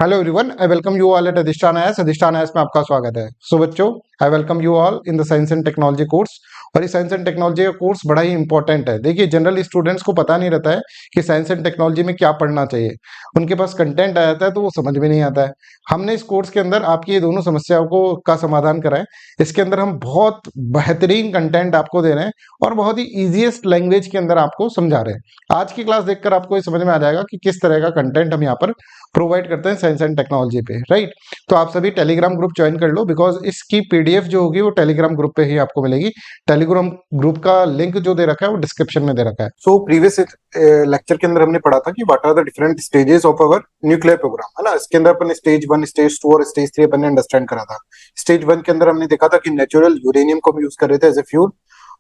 Hello everyone, I welcome you all at अधिष्ठान IAS. अधिष्ठान IAS में आपका स्वागत है। सो बच्चों, I welcome you all in the science and technology course. और इस साइंस एंड टेक्नोलॉजी का कोर्स बड़ा ही इंपॉर्टेंट है। देखिए, जनरल स्टूडेंट्स को पता नहीं रहता है कि साइंस एंड टेक्नोलॉजी में क्या पढ़ना चाहिए। उनके पास कंटेंट आ जाता है तो वो समझ में नहीं आता है। हमने इस कोर्स के अंदर आपकी ये दोनों समस्याओं को का समाधान करा है। इसके अंदर हम बहुत बेहतरीन कंटेंट आपको दे रहे हैं और बहुत ही ईजीएस्ट लैंग्वेज के अंदर आपको समझा रहे हैं। आज की क्लास देखकर आपको ये समझ में आ जाएगा कि किस तरह का कंटेंट हम यहाँ पर प्रोवाइड करते हैं साइंस एंड टेक्नोलॉजी पे, राइट। तो आप सभी टेलीग्राम ग्रुप ज्वाइन कर लो, बिकॉज इसकी पीडीएफ जो होगी वो टेलीग्राम ग्रुप पे ही आपको मिलेगी। टेलीग्राम ग्रुप का लिंक जो दे रखा है वो डिस्क्रिप्शन में दे रखा है। सो प्रीवियस लेक्चर के अंदर हमने पढ़ा था कि what are the different stages of our nuclear programme, है ना। इसके अंदर अपन स्टेज 1, स्टेज 2 और स्टेज 3 अपन ने अंडरस्टैंड करा था। स्टेज 1 के अंदर हमने देखा था कि नेचुरल यूरेनियम को हम यूज कर रहे थे एज ए फ्यूल,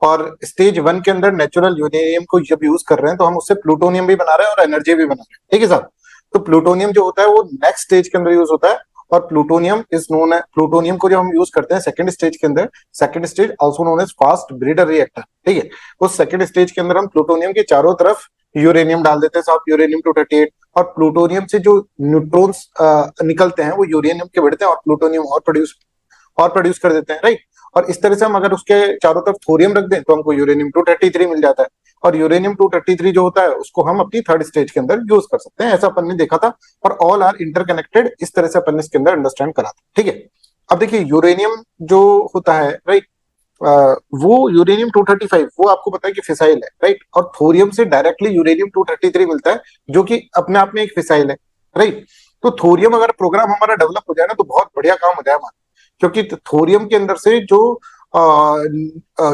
और स्टेज 1 के अंदर नेचुरल यूरेनियम को जब यूज कर रहे हैं तो हम उससे प्लूटोनियम भी बना रहे हैं और एनर्जी भी बना रहे हैं, ठीक है साहब। तो प्लूटोनियम जो होता है वो नेक्स्ट स्टेज के अंदर यूज होता है, और प्लूटोनियम इज नोन है, प्लूटोनियम को जब हम यूज करते हैं सेकंड स्टेज के अंदर, second stage also known as fast breeder reactor, ठीक है। उस सेकंड स्टेज के अंदर हम प्लूटोनियम के चारों तरफ यूरेनियम डाल देते हैं साहब, यूरेनियम 238, और प्लूटोनियम से जो न्यूट्रॉन्स निकलते हैं वो यूरेनियम के बढ़ते हैं और प्लूटोनियम और प्रोड्यूस कर देते हैं, राइट। और इस तरह से हम अगर उसके चारों तरफ थोरियम रख दें तो हमको यूरेनियम 233 मिल जाता है, और यूरेनियम 233 जो होता है उसको हम अपनी थर्ड स्टेज के अंदर यूज कर सकते हैं। ऐसा अपन ने देखा था, और ऑल आर इंटरकनेक्टेड, इस तरह से अपन ने इसके अंदर अंडरस्टैंड करा था, ठीक है। अब देखिए, यूरेनियम जो होता है, राइट, वो यूरेनियम 235 वो आपको पता है कि फिसाइल है, राइट। और थोरियम से डायरेक्टली यूरेनियम 233 मिलता है जो कि अपने आप में एक फिसाइल है, राइट। तो थोरियम अगर प्रोग्राम हमारा डेवलप हो जाए ना तो बहुत बढ़िया काम हो जाए हमारा, क्योंकि थोरियम के अंदर से जो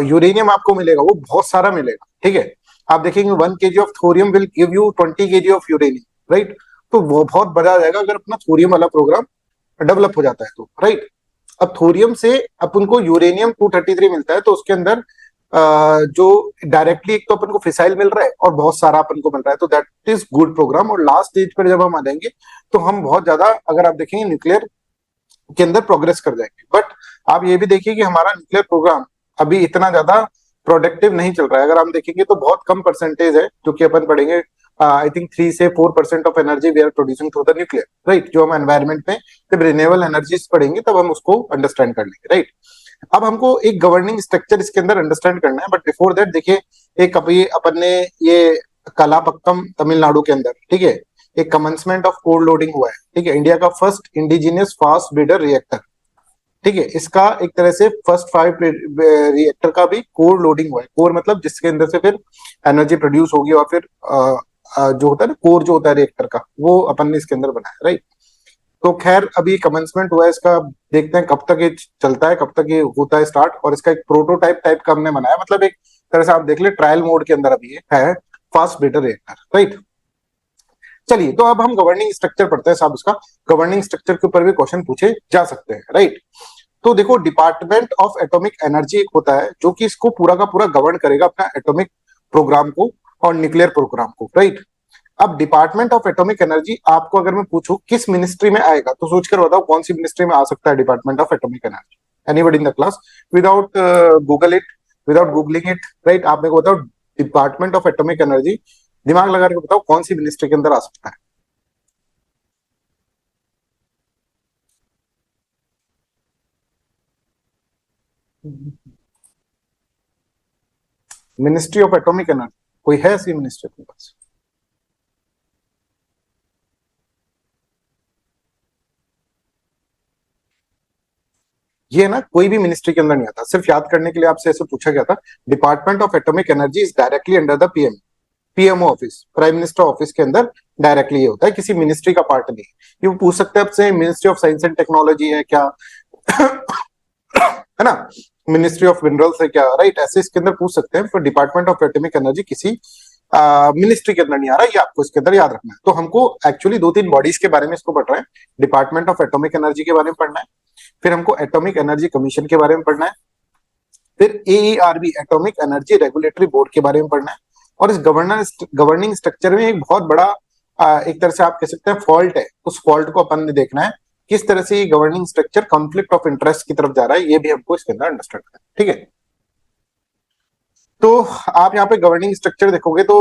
यूरेनियम आपको मिलेगा वो बहुत सारा मिलेगा, ठीक है। आप देखेंगे 1 kg of thorium will give you 20 kg of uranium, right. तो वो बहुत बढ़ा जाएगा अगर अपना थोरियम वाला प्रोग्राम डेवलप हो जाता है तो, राइट। अब थोरियम से अपन को यूरेनियम 233 मिलता है, तो उसके अंदर जो डायरेक्टली एक तो अपन को फिसाइल मिल रहा है और बहुत सारा अपन को मिल रहा है, तो दैट इज गुड प्रोग्राम। और लास्ट स्टेज पर जब हम आ जाएंगे तो हम बहुत ज्यादा, अगर आप देखेंगे, न्यूक्लियर के अंदर प्रोग्रेस कर जाएंगे। बट आप ये भी देखिए कि हमारा न्यूक्लियर प्रोग्राम अभी इतना ज्यादा प्रोडक्टिव नहीं चल रहा है। अगर हम देखेंगे तो बहुत कम परसेंटेज है जो कि अपन पढ़ेंगे, आई थिंक 3 से 4% of energy we are producing through the nuclear, right. जो हम एनवायरमेंट में जब रिन्यूएबल एनर्जीज पढ़ेंगे तब हम उसको अंडरस्टैंड कर लेंगे, राइट। अब हमको एक गवर्निंग स्ट्रक्चर इसके अंदर अंडरस्टैंड करना है, बट बिफोर दैट देखिए, एक अभी अपन ने ये कलापक्कम तमिलनाडु के अंदर, ठीक है, एक कमेंसमेंट ऑफ कोल्ड लोडिंग हुआ है, ठीक है। इंडिया का first indigenous fast breeder reactor, ठीक है। इसका एक तरह से फर्स्ट 5 रिएक्टर का भी कोर लोडिंग हुआ है। कोर मतलब जिसके अंदर से फिर एनर्जी प्रोड्यूस होगी, और फिर जो होता है ना, कोर जो होता है रिएक्टर का, वो अपन ने इसके अंदर बनाया, राइट। तो खैर अभी कमेंसमेंट हुआ है इसका, देखते हैं कब तक ये चलता है, कब तक ये होता है स्टार्ट। और इसका एक प्रोटोटाइप टाइप का हमने बनाया, मतलब एक तरह से आप देख ले ट्रायल मोड के अंदर अभी ये है फास्ट ब्रीडर रिएक्टर, राइट। चलिए, तो अब हम गवर्निंग स्ट्रक्चर पढ़ते हैं साहब। इसका गवर्निंग स्ट्रक्चर के ऊपर भी क्वेश्चन पूछे जा सकते हैं, राइट। तो देखो, डिपार्टमेंट ऑफ एटॉमिक एनर्जी एक होता है जो कि इसको पूरा का पूरा गवर्न करेगा, अपना एटॉमिक प्रोग्राम को और न्यूक्लियर प्रोग्राम को, राइट। अब डिपार्टमेंट ऑफ एटॉमिक एनर्जी आपको अगर मैं पूछूं किस मिनिस्ट्री में आएगा, तो सोचकर बताओ कौन सी मिनिस्ट्री में आ सकता है department of atomic energy. Anybody in the class, without Google it, without googling it, right. आप मेरे को बताओ डिपार्टमेंट ऑफ एटॉमिक एनर्जी, दिमाग लगा के बताओ कौन सी मिनिस्ट्री के अंदर आ सकता है। मिनिस्ट्री ऑफ एटॉमिक एनर्जी कोई है ऐसी मिनिस्ट्री अपने पास? ये ना कोई भी मिनिस्ट्री के अंदर नहीं आता। सिर्फ याद करने के लिए आपसे ऐसे पूछा गया था, department of atomic energy is directly under the PMO office, prime minister office के अंदर डायरेक्टली ये होता है, किसी मिनिस्ट्री का पार्ट नहीं है। ये पूछ सकते हैं आपसे ministry of science and technology है क्या है ना, मिनिस्ट्री ऑफ मिनरल्स है क्या, राइट। ऐसे इसके अंदर पूछ सकते हैं, फिर डिपार्टमेंट ऑफ एटॉमिक एनर्जी किसी मिनिस्ट्री के अंदर नहीं आ रहा, ये आपको इसके अंदर याद रखना है। तो हमको एक्चुअली 2-3 बॉडीज के बारे में इसको पढ़ रहे हैं। डिपार्टमेंट ऑफ एटॉमिक एनर्जी के बारे में पढ़ना है, फिर हमको एटॉमिक एनर्जी कमीशन के बारे में पढ़ना है, फिर AERB atomic energy regulatory board के बारे में पढ़ना है। और इस गवर्निंग स्ट्रक्चर में एक बहुत बड़ा एक तरह से आप कह सकते हैं फॉल्ट है, उस फॉल्ट को अपन ने देखना है, किस तरह से ये governing structure conflict of interest की तरफ जा रहा है, ये भी हमको इसके अंदर अंडरस्टैंड करना है, ठीक है। तो आप यहाँ पे गवर्निंग स्ट्रक्चर देखोगे तो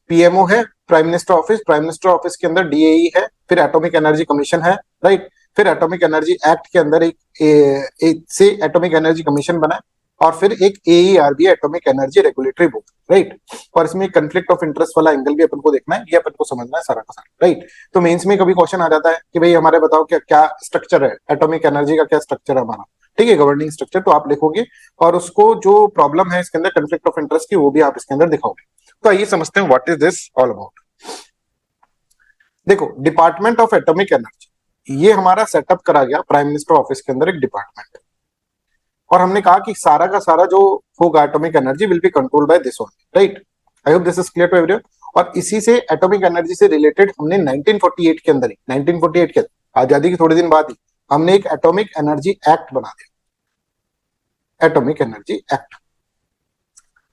पीएमओ है, prime minister office, prime minister office के अंदर डीएई है, फिर एटॉमिक एनर्जी कमीशन है, राइट। फिर एटॉमिक एनर्जी एक्ट के अंदर एक से एटॉमिक एनर्जी कमीशन बना है, और फिर एक AERB, atomic energy regulatory board, right. और इसमें कंफ्लिक्ट ऑफ इंटरेस्ट वाला एंगल भी अपन को देखना है, ये अपन को समझना है सारा का सारा, राइट। तो मेंस में कभी क्वेश्चन आ जाता है कि भाई हमारे बताओ क्या क्या स्ट्रक्चर है, एटॉमिक एनर्जी का क्या स्ट्रक्चर है हमारा, ठीक है, गवर्निंग स्ट्रक्चर, तो आप लिखोगे और उसको जो प्रॉब्लम है इसके अंदर कंफ्लिक्ट ऑफ इंटरेस्ट की, वो भी आप इसके अंदर दिखाओगे। तो आइए समझते हैं what is this all about. देखो, डिपार्टमेंट ऑफ एटॉमिक एनर्जी, ये हमारा सेटअप करा गया प्राइम मिनिस्टर ऑफिस के अंदर एक डिपार्टमेंट, और हमने कहा कि सारा का सारा जो होगा atomic energy will be control by this only, right. I hope this is clear to everyone. और इसी से एटॉमिक एनर्जी से रिलेटेड हमने 1948 के अंदर ही, 1948 के आजादी के थोड़े दिन बाद ही हमने एक एटॉमिक एनर्जी एक्ट बना दिया, एटॉमिक एनर्जी एक्ट।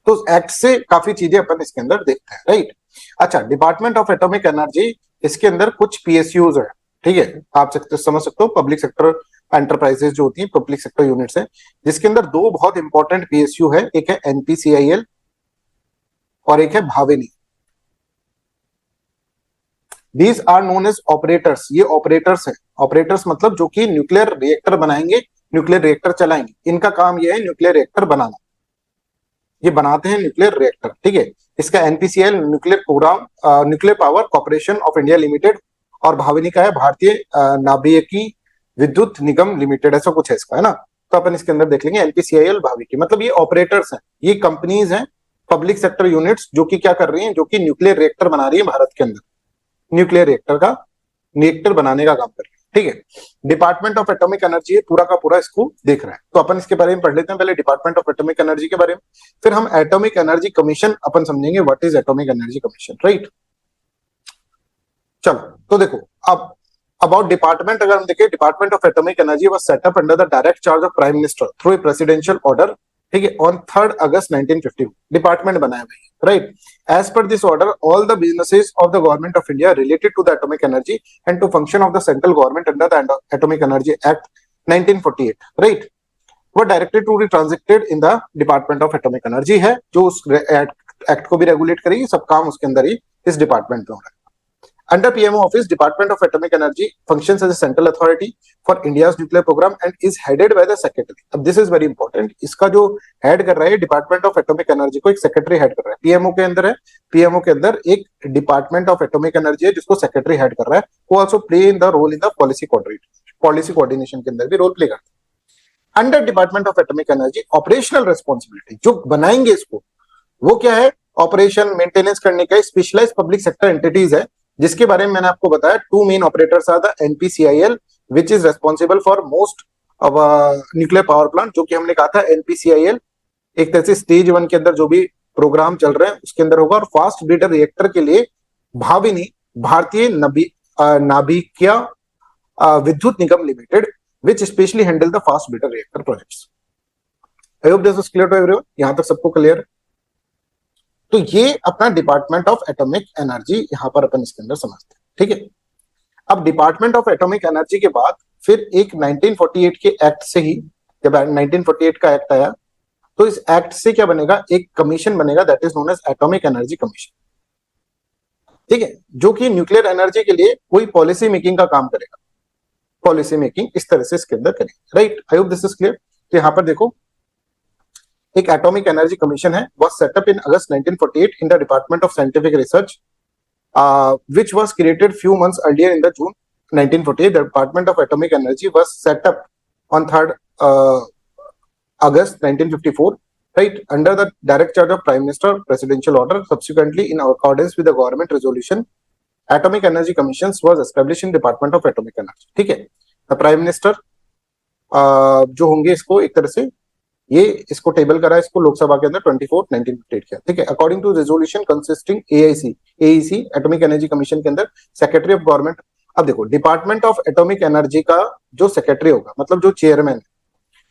तो उस एक्ट से काफी चीजें अपन इसके अंदर देखते हैं, राइट। अच्छा, डिपार्टमेंट ऑफ एटॉमिक एनर्जी, इसके अंदर कुछ पीएसयूज है, ठीक है, आप समझ सकते हो, पब्लिक सेक्टर एंटरप्राइजेस जो होती है, पब्लिक सेक्टर यूनिट्स है, जिसके अंदर दो बहुत इंपॉर्टेंट पीएसयू है, एक है एनपीसीआईएल और एक है भाविनी। These are known as operators, ये ऑपरेटर्स हैं। ऑपरेटर्स मतलब जो कि न्यूक्लियर रिएक्टर बनाएंगे, न्यूक्लियर रिएक्टर चलाएंगे, इनका काम ये है न्यूक्लियर रिएक्टर बनाना, ये बनाते हैं न्यूक्लियर रिएक्टर, ठीक है। इसका NPCL nuclear programme, nuclear power corporation of India limited, और भाविनी का है भारतीय नाभिकीय विद्युत निगम लिमिटेड, ऐसा कुछ है इसका, है ना। तो अपन इसके अंदर देख लेंगे एनपीसीआईएल, भाविकी, मतलब ये ऑपरेटर्स हैं, ये कंपनीज हैं, पब्लिक सेक्टर यूनिट्स, जो कि क्या कर रही हैं, जो कि न्यूक्लियर रिएक्टर बना रही है भारत के अंदर, न्यूक्लियर रिएक्टर बनाने का काम कर रही है, ठीक है। डिपार्टमेंट ऑफ एटॉमिक एनर्जी पूरा का पूरा इसको देख रहा है, तो अपन इसके बारे में पढ़ लेते हैं पहले डिपार्टमेंट ऑफ एटॉमिक एनर्जी के बारे में, फिर हम एटॉमिक एनर्जी कमीशन अपन समझेंगे, what is atomic energy commission, right. चलो, तो देखो, अब अबाउट डिपार्टमेंट अगर हम देखें, department of atomic energy was set up under the direct charge of prime minister through a presidential order, ठीक है, ऑन 3 अगस्त 1950 डिपार्टमेंट बनाया भाई, right. As per this order all the businesses of the government of India related to the atomic energy and to function of the central government under the atomic energy act 1948, right, वो directly to be transacted in the department of atomic energy है, जो उस act को भी regulate करेगी, सब काम उसके अंदर ही इस डिपार्टमेंट में हो रहा है। Under PMO office, Department of Atomic Energy functions as a central authority for India's nuclear program and is headed by the secretary. अब this is very important. इसका जो हेड कर रहा है Department of Atomic Energy को एक secretary head कर रहा है, पीएमओ के अंदर है, पीएमओ के अंदर एक डिपार्टमेंट ऑफ एटॉमिक एनर्जी है जिसको सेक्रेटरी हेड कर रहा है, वो also play in the role in the policy coordination के अंदर भी रोल प्ले करता है। Under department of atomic energy operational responsibility, जो बनाएंगे इसको, वो क्या है, ऑपरेशन मेंटेनेंस करने का स्पेशलाइज्ड पब्लिक सेक्टर एंटिटीज है, जिसके बारे में मैंने आपको बताया, 2 main operators are the NPCIL which is responsible for most of nuclear power plant, जो कि हमने कहा था एनपीसीआईएल एक तरह से स्टेज 1 के अंदर जो भी प्रोग्राम चल रहे हैं उसके अंदर होगा, और फास्ट ब्रीडर रिएक्टर के लिए Bhavini, Bharatiya Nabhikiya Vidyut Nigam limited, which specially handle the fast breeder reactor projects. I hope this is clear to everyone, यहां तक सबको क्लियर है। तो ये अपना डिपार्टमेंट ऑफ एटॉमिक एनर्जी यहां पर अपन इसके अंदर समझते हैं, ठीक है। अब डिपार्टमेंट ऑफ एटॉमिक एनर्जी के बाद फिर एक 1948 के एक्ट से ही, जब 1948 का एक्ट आया, तो इस एक्ट से क्या बनेगा, एक कमीशन बनेगा, that is known as atomic energy commission, ठीक है, जो कि न्यूक्लियर एनर्जी के लिए कोई पॉलिसी मेकिंग का काम करेगा, पॉलिसी मेकिंग इस तरह से इसके अंदर करेगा, right. I hope this is clear. तो यहां पर देखो, एक एटॉमिक एनर्जी कमीशन है, was set up in August 1948 in the Department of Scientific Research, which was created few months earlier in the June 1948. The Department of Atomic Energy was set up on 3rd August 1954, right, under the direct charge of Prime Minister, presidential order. Subsequently, in accordance with the government resolution, Atomic Energy Commissions was established in Department of Atomic Energy, ठीक है। The Prime Minister जो होंगे, इसको एक तरह से ये इसको टेबल करा, इसको लोकसभा के अंदर 24 1958 किया, ठीक है। According to resolution consisting AIC atomic energy commission के अंदर सेक्रेटरी ऑफ गवर्नमेंट। अब देखो, डिपार्टमेंट ऑफ एटॉमिक एनर्जी का जो सेक्रेटरी होगा, मतलब जो चेयरमैन है,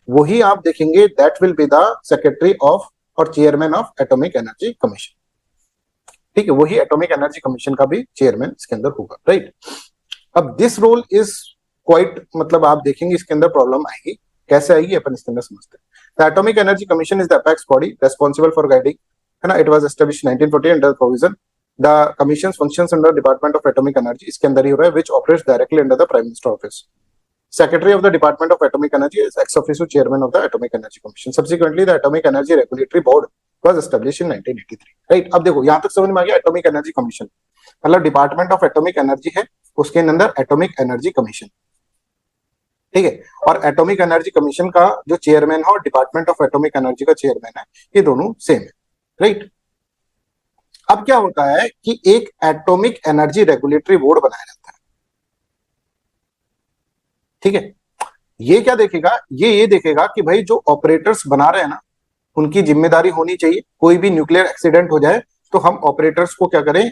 वही आप देखेंगे, that will be the secretary of और chairman of atomic energy commission, ठीक है, वही एटॉमिक एनर्जी कमीशन का भी चेयरमैन इसके अंदर होगा, राइट। अब दिस रोल इज क्वाइट, मतलब आप देखेंगे इसके अंदर प्रॉब्लम आएगी, कैसे आएगी अपन इसके अंदर समझते हैं। The Atomic Energy Commission is the apex body responsible for guiding है ना, it was established 1940 under provision the commission functions under department of atomic energy, इसके अंदर ही हो रहा है, which operates directly under the prime minister office. Secretary of the Department of Atomic Energy is ex officio chairman of the Atomic Energy Commission. Subsequently, the Atomic Energy Regulatory Board was established in 1983. Right? अब देखो यहाँ तक समझ में आ गया. Atomic Energy Commission मतलब department of atomic energy है, उसके अंदर एटॉमिक एनर्जी कमीशन. ठीक है. और एटॉमिक एनर्जी कमीशन का जो चेयरमैन है और डिपार्टमेंट ऑफ एटॉमिक एनर्जी का चेयरमैन है, ये दोनों सेम है. राइट. अब क्या होता है कि एक एटॉमिक एनर्जी रेगुलेटरी बोर्ड बनाया जाता है. ठीक है. ये क्या देखेगा, ये देखेगा कि भाई जो ऑपरेटर्स बना रहे हैं ना, उनकी जिम्मेदारी होनी चाहिए. कोई भी न्यूक्लियर एक्सीडेंट हो जाए तो हम ऑपरेटर्स को क्या करें,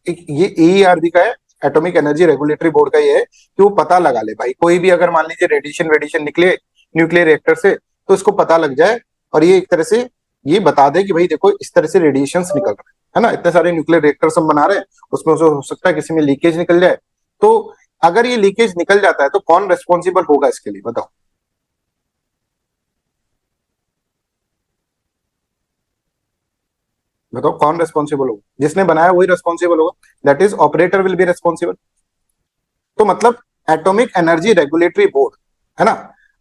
ये एईआरबी का है, एटॉमिक एनर्जी रेगुलेटरी बोर्ड का ये है कि वो पता लगा ले भाई, कोई भी अगर मान लीजिए रेडिएशन निकले न्यूक्लियर रिएक्टर से तो इसको पता लग जाए और ये एक तरह से ये बता दे कि भाई देखो इस तरह से रेडिएशन निकल रहे है ना, इतने सारे न्यूक्लियर रिएक्टर्स हम बना रहे हैं, उसमें हो सकता है किसी में लीकेज निकल जाए. तो अगर ये लीकेज निकल जाता है तो कौन रेस्पॉन्सिबल होगा इसके लिए, बताओ. बताओ कौन रेस्पॉन्सिबल होगा. जिसने बनाया वही रेस्पॉन्सिबल होगा, that is operator will be responsible. तो मतलब एटॉमिक एनर्जी रेगुलेटरी बोर्ड है ना.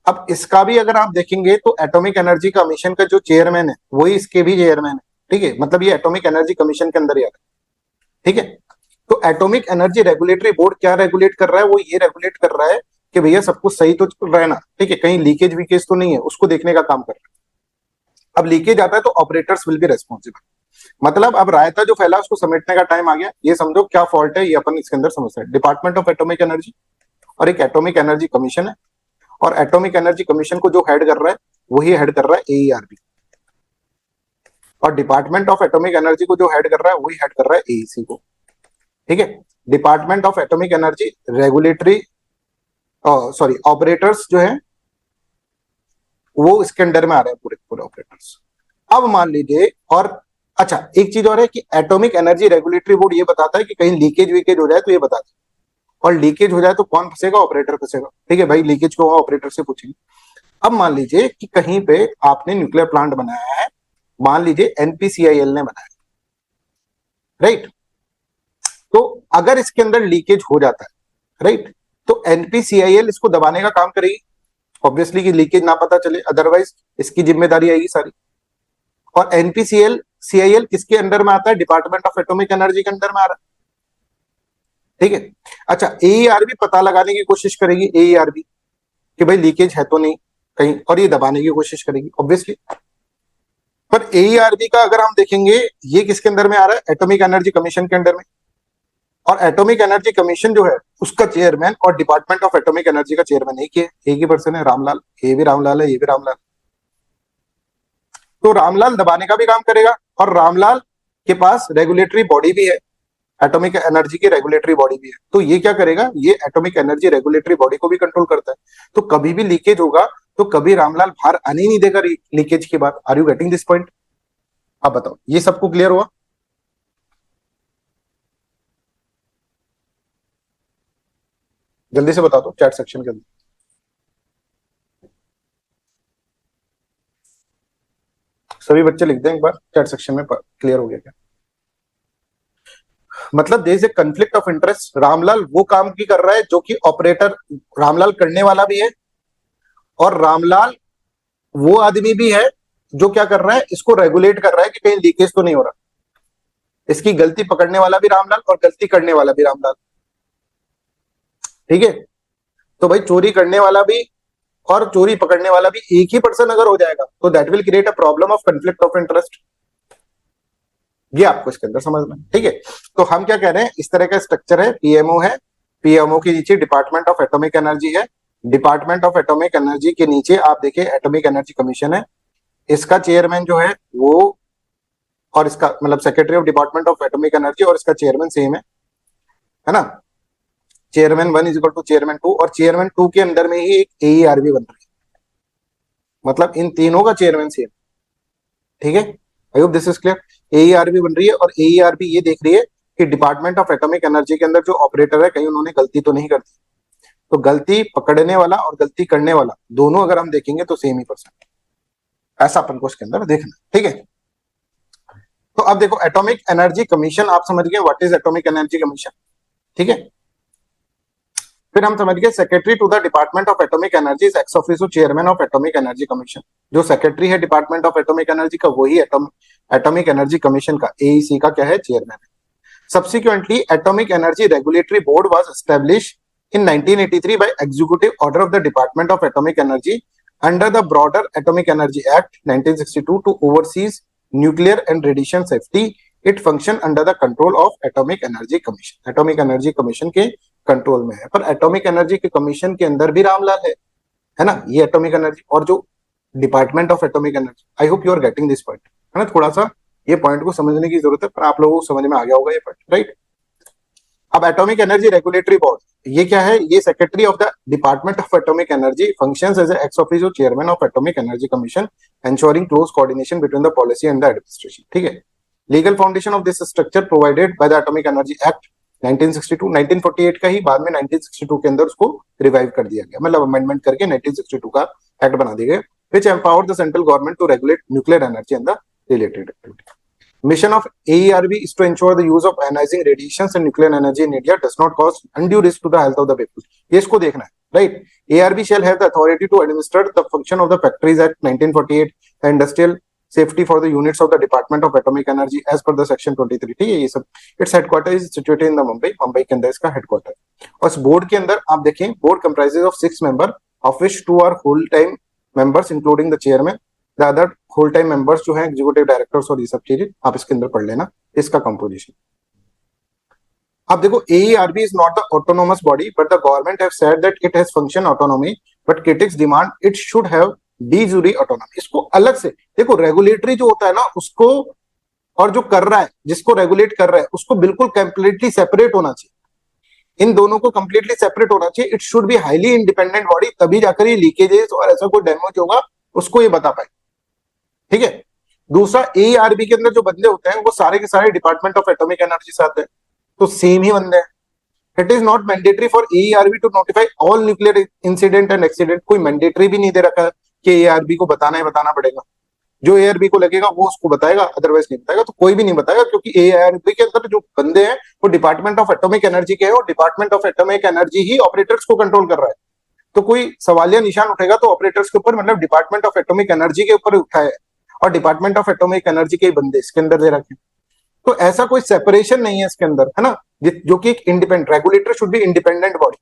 अब इसका भी अगर आप देखेंगे तो एटॉमिक एनर्जी कमीशन का जो चेयरमैन है वही इसके भी चेयरमैन है. ठीक है. मतलब ये एटॉमिक एनर्जी कमीशन के अंदर ही आता है. ठीक है. तो एटॉमिक एनर्जी रेगुलेटरी बोर्ड क्या रेगुलेट कर रहा है, वो ये रेगुलेट कर रहा है कि भैया सब कुछ सही तो चल रहा है ना. ठीक है. कहीं लीकेज वीकेज तो नहीं है, उसको देखने का काम कर रहा है. अब लीकेज आता है तो ऑपरेटर्स विल बी रेस्पॉन्सिबल. मतलब अब रायता जो फैला उसको समेटने का टाइम आ गया. ये समझो क्या फॉल्ट है, ये अपन इसके अंदर समझ सकते हैं. डिपार्टमेंट ऑफ एटॉमिक एनर्जी और एक एटॉमिक एनर्जी कमीशन है, और एटॉमिक एनर्जी कमीशन को जो हेड कर रहा है वही हेड कर रहा है एईआरबी, और डिपार्टमेंट ऑफ एटॉमिक एनर्जी को जो हेड कर रहा है वही हेड कर रहा है एईसी को. ठीक है. Department of atomic energy regulatory sorry operators जो है वो इसके अंडर में आ रहे हैं पूरे पूरे ऑपरेटर्स. अब मान लीजिए, और अच्छा एक चीज और है कि एटॉमिक एनर्जी रेगुलेटरी बोर्ड ये बताता है कि कहीं लीकेज वीकेज हो जाए तो ये बता दे, और लीकेज हो जाए तो कौन फंसेगा, ऑपरेटर फंसेगा. ठीक है भाई, लीकेज को ऑपरेटर से पूछेंगे. अब मान लीजिए कि कहीं पे आपने न्यूक्लियर प्लांट बनाया है, मान लीजिए एनपीसीआईएल ने बनाया, राइट. तो अगर इसके अंदर लीकेज हो जाता है, राइट, तो एनपीसीआईएल इसको दबाने का काम करेगी ऑब्वियसली कि लीकेज ना पता चले, अदरवाइज इसकी जिम्मेदारी आएगी सारी. और सीआईएल किसके अंडर में आता है, डिपार्टमेंट ऑफ एटॉमिक एनर्जी के अंडर में आ रहा है. ठीक है. अच्छा एईआरबी पता लगाने की कोशिश करेगी, एईआरबी कि भाई लीकेज है तो नहीं कहीं, और ये दबाने की कोशिश करेगी ऑब्वियसली. पर एईआरबी का अगर हम देखेंगे ये किसके अंदर में आ रहा है, एटॉमिक एनर्जी कमीशन के अंडर में. और एटॉमिक एनर्जी कमीशन जो है उसका चेयरमैन और डिपार्टमेंट ऑफ एटॉमिक एनर्जी का चेयरमैन एक ही पर्सन है, रामलाल. ये भी रामलाल है, ये भी रामलाल. तो रामलाल दबाने का भी काम करेगा, और रामलाल के पास रेगुलेटरी बॉडी भी है, एटॉमिक एनर्जी की रेगुलेटरी बॉडी भी है. तो ये क्या करेगा, ये एटॉमिक एनर्जी रेगुलेटरी बॉडी को भी कंट्रोल करता है. तो कभी भी लीकेज होगा तो कभी रामलाल बाहर आने ही नहीं देगा लीकेज के बाद. Are you getting this point? आप बताओ, ये सबको क्लियर हुआ? जल्दी से बता दो चैट सेक्शन के अंदर. सभी बच्चे लिख दें एक बार चैट सेक्शन में, क्लियर हो गया क्या? मतलब there is a conflict of interest. Ramlal वो काम की कर रहा है जो कि ऑपरेटर रामलाल करने वाला भी है, और रामलाल वो आदमी भी है जो क्या कर रहा है, इसको रेगुलेट कर रहा है कि कहीं लीकेज तो नहीं हो रहा. इसकी गलती पकड़ने वाला भी रामलाल और गलती करने वाला भी रामलाल. ठीक है. तो भाई चोरी करने वाला भी और चोरी पकड़ने वाला भी एक ही पर्सन अगर हो जाएगा तो that will create a problem of conflict of interest. ये आपको इसके अंदर समझना है. ठीक है. तो हम क्या कह रहे हैं, इस तरह का स्ट्रक्चर है, पीएमओ है, पीएमओ के नीचे डिपार्टमेंट ऑफ एटॉमिक एनर्जी है, डिपार्टमेंट ऑफ एटॉमिक एनर्जी के नीचे आप देखिए एटॉमिक एनर्जी कमीशन है, इसका चेयरमैन जो है वो, और इसका मतलब secretary of department of atomic energy, और इसका चेयरमैन सेम है ना. Chairman 1 is equal to chairman 2, और चेयरमैन 2 के अंदर में ही एक एईआरबी बन रही है. मतलब इन तीनों का चेयरमैन सेम. ठीक है. I hope this is clear. AERB बन रही है, और एईआरबी ये देख रही है कि डिपार्टमेंट ऑफ एटॉमिक एनर्जी के अंदर जो ऑपरेटर है कहीं उन्होंने गलती तो नहीं कर दी. तो गलती पकड़ने वाला और गलती करने वाला दोनों अगर हम देखेंगे तो सेम ही पर्सन, ऐसा अपन को इसके अंदर देखना. ठीक है. तो अब देखो एटॉमिक एनर्जी कमीशन आप समझ गए what is atomic energy commission, ठीक है। फिर हम समझ गए secretary to the department of atomic energy is ex officio chairman of atomic energy commission. जो सेक्रेटरी है डिपार्टमेंट ऑफ एटॉमिक एनर्जी का वही एटॉमिक एनर्जी कमीशन का एईसी का क्या है, चेयरमैन है। Subsequently, Atomic Energy Regulatory Board was established in 1983 by executive order of the Department of Atomic Energy under the broader Atomic Energy Act 1962 to oversee nuclear and radiation safety. It functioned under the control of Atomic Energy Commission. Atomic Energy Commission के control में है, पर atomic energy के commission के अंदर भी रामलाल है ना, ये एटॉमिक एनर्जी और जो department of atomic energy. I hope you are getting this point, है ना। थोड़ा सा ये पॉइंट को समझने की जरूरत है, पर आप लोगों को समझ में आ गया होगा ये पॉइंट, राइट। अब एटॉमिक एनर्जी रेगुलेटरी बोर्ड ये क्या है, ये secretary of the department of atomic energy functions as ex officio chairman of atomic energy commission ensuring close coordination between the policy and the administration, ठीक है। Legal foundation of this structure provided by the atomic energy act 1962, 1948 का ही बाद में 1962 के अंदर उसको revive कर दिया गया, मतलब अमेंडमेंट करके 1962 का एक्ट बना दिया गया, which empowered the central government to regulate nuclear energy and the related activity. Mission of AERB is to ensure the use of ionizing radiations and nuclear energy in India does not cause undue risk to the health of the people. ये इसको देखना है, right? AERB shall have the authority to administer the function of the Factories Act 1948, the industrial safety for the units of the Department of Atomic Energy as per the section 23, ठीक है। ये सब its headquarters is situated in the Mumbai के अंदर इसका headquarter. और इस board के अंदर आप देखें, board comprises of 6 members of which 2 are full time members including the chairman, the other whole time members जो है एग्जीक्यूटिव डायरेक्टर्स और ये सब चीजें आप इसके अंदर पढ़ लेना, इसका कंपोजिशन। अब देखो AERB is not the autonomous body but the government have said that it has function autonomy but critics demand it should have de jure autonomy. इसको अलग से देखो, रेगुलेटरी जो होता है ना उसको, और जो कर रहा है जिसको रेगुलेट कर रहा है उसको बिल्कुल कंप्लीटली सेपरेट होना चाहिए। इन दोनों को कंप्लीटली सेपरेट होना चाहिए। It should be highly independent body, तभी जाकर ये लीकेजेस और ऐसा कोई डैमेज होगा उसको ये बता पाए, ठीक है। दूसरा AERB के अंदर जो बंदे होते हैं वो सारे के सारे डिपार्टमेंट ऑफ एटॉमिक एनर्जी से आते हैं, तो सेम ही बंदे हैं। It is not mandatory for AERB to notify all nuclear incident and accident. कोई मैंडेटरी भी नहीं दे रखा है कि AERB को बताना पड़ेगा। जो AERB को लगेगा वो उसको बताएगा, अदरवाइज नहीं बताएगा। तो कोई भी नहीं बताएगा, क्योंकि AERB के अंदर जो बंदे हैं वो डिपार्टमेंट ऑफ एटॉमिक एनर्जी के हैं, और department of atomic energy he operators को कंट्रोल कर रहा है। तो कोई सवालिया निशान उठेगा तो ऑपरेटर्स के ऊपर, मतलब डिपार्टमेंट ऑफ एटॉमिक एनर्जी के ऊपर उठाए, और डिपार्टमेंट ऑफ एटॉमिक एनर्जी के बंदे इसके अंदर दे रखे। तो ऐसा कोई सेपरेशन नहीं है इसके अंदर, है ना, जो कि एक independent regulator should be independent body,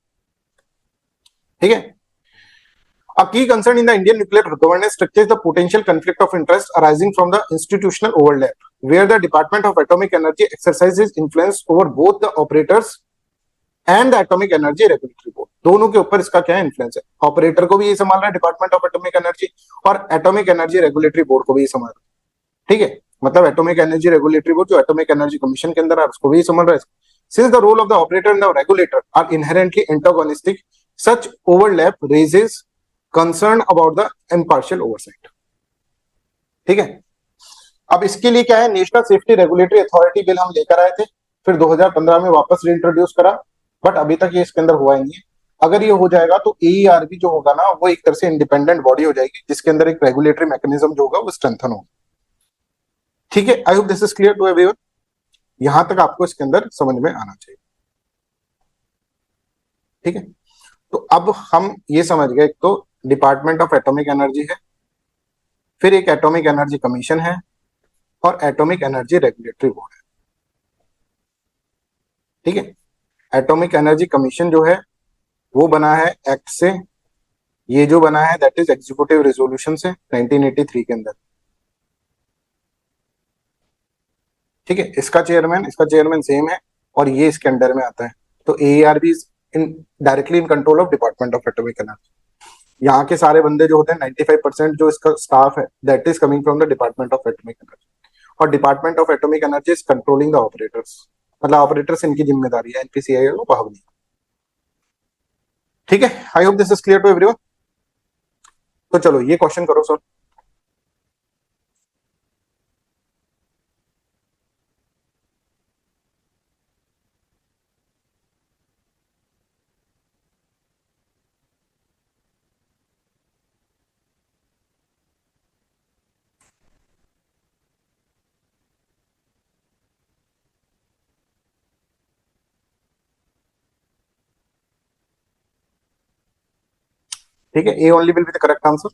ठीक है। A key concern in the Indian nuclear governance structure is the potential conflict of interest arising from the institutional overlap, where the Department of Atomic Energy exercises influence over both the operators and the Atomic Energy Regulatory Board. दोनों के ऊपर इसका क्या influence है, operator को भी ये संभाल रहा है डिपार्टमेंट ऑफ एटॉमिक एनर्जी, और एटॉमिक एनर्जी रेगुलेटरी बोर्ड को भी ये संभाल रहा है, ठीक है। मतलब एटॉमिक एनर्जी रेगुलेटरी बोर्ड जो एटॉमिक एनर्जी कमीशन के अंदर है उसको भी संभाल रहा है। Since the role of the operator and the regulator are inherently antagonistic, such overlap raises concern about the impartial oversight, ठीक है। अब इसके लिए क्या है, national safety regulatory authority bill हम लेकर आए थे, फिर 2015 में वापस रीइंट्रोड्यूस करा, बट अभी तक ये इसके अंदर हुआ ही नहीं है। अगर ये हो जाएगा तो AERB जो होगा ना वो एक तरह से इंडिपेंडेंट बॉडी हो जाएगी, जिसके अंदर एक रेगुलेटरी मैकेनिज्म जो होगा वो स्ट्रेंथन होगा, ठीक है। I hope this is clear to everyone. यहां तक आपको इसके अंदर समझ में आना चाहिए, ठीक है। तो अब हम ये समझ गए, एक तो डिपार्टमेंट ऑफ एटॉमिक एनर्जी है, फिर एक एटॉमिक एनर्जी कमीशन है, और एटॉमिक एनर्जी रेगुलेटरी बोर्ड है, ठीक है। एटॉमिक एनर्जी कमीशन जो है वो बना है एक्ट से, ये जो बना है दैट इज एग्जीक्यूटिव रेजोल्यूशन से 1983 के अंदर, ठीक है। इसका चेयरमैन सेम है, और ये इसके अंडर में आता है। तो AERB is in directly in control of department of atomic energy. यहाँ के सारे बंदे जो होते हैं 95% जो इसका स्टाफ है that is coming from the department of atomic energy, और department of atomic energy is controlling the operators, मतलब ऑपरेटर्स इनकी जिम्मेदारी है, NPCIL को पावर नहीं, ठीक है। I hope this is clear to everyone. तो चलो ये क्वेश्चन करो सर। ठीक है, A only will be the correct answer.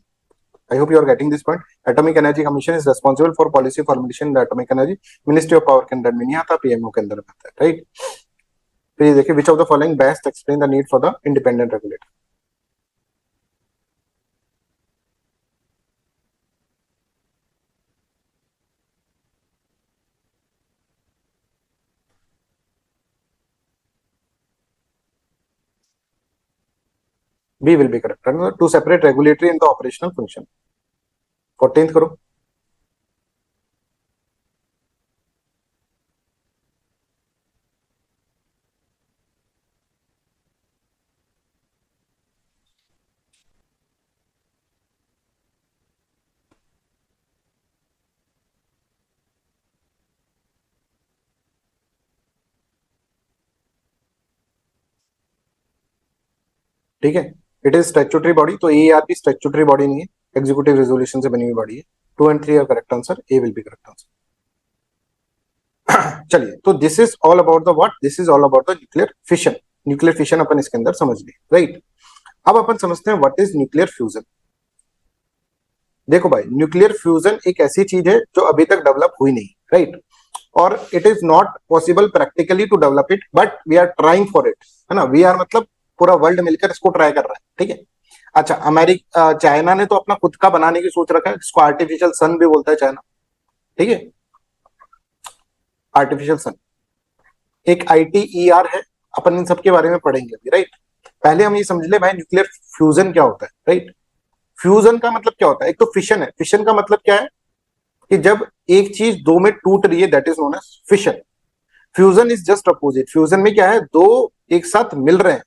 I hope you are getting this point. Atomic energy commission is responsible for policy formulation in atomic energy. Ministry of power के अंदर में नहीं आता, पीएमओ के अंदर में आता है, राइट. तो ये देखिए, which of the following best explain the need for the independent regulator. B will be correct. To separate regulatory in the operational function. 14th करो. ठीक है, इट इज स्टैट्यूटरी बॉडी. तो एआरपी स्टैट्यूटरी बॉडी नहीं है, executive resolution से बनी हुई body है. 2 and 3 are correct answer. A will be correct answer. चलिए, तो this is all about the what, this is all about the nuclear fission. Nuclear fission अपन इसके अंदर समझ लिए, राइट. अब अपन समझते हैं व्हाट इज न्यूक्लियर फ्यूजन. देखो भाई, न्यूक्लियर फ्यूजन एक ऐसी चीज है जो अभी तक डेवलप हुई नहीं, राइट. और it is not possible practically to develop it, but we are trying for it, है ना. वी आर मतलब पूरा वर्ल्ड मिलकर इसको ट्राई कर रहा है, ठीक है. अच्छा, अमेरिका, चाइना ने तो अपना खुद का बनाने की सोच रखा है, इसको आर्टिफिशियल सन भी बोलता है चाइना, ठीक है. आर्टिफिशियल सन एक ITER है. अपन इन सब के बारे में पढ़ेंगे अभी, राइट. पहले हम ये समझ ले भाई, न्यूक्लियर फ्यूजन क्या होता है, राइट. फ्यूजन का मतलब क्या होता है? एक तो फिशन है. फिशन का मतलब क्या है कि जब एक चीज दो में टूट रही है, that is known as fission. Fusion is just opposite. Fusion में क्या है, दो एक साथ मिल रहे हैं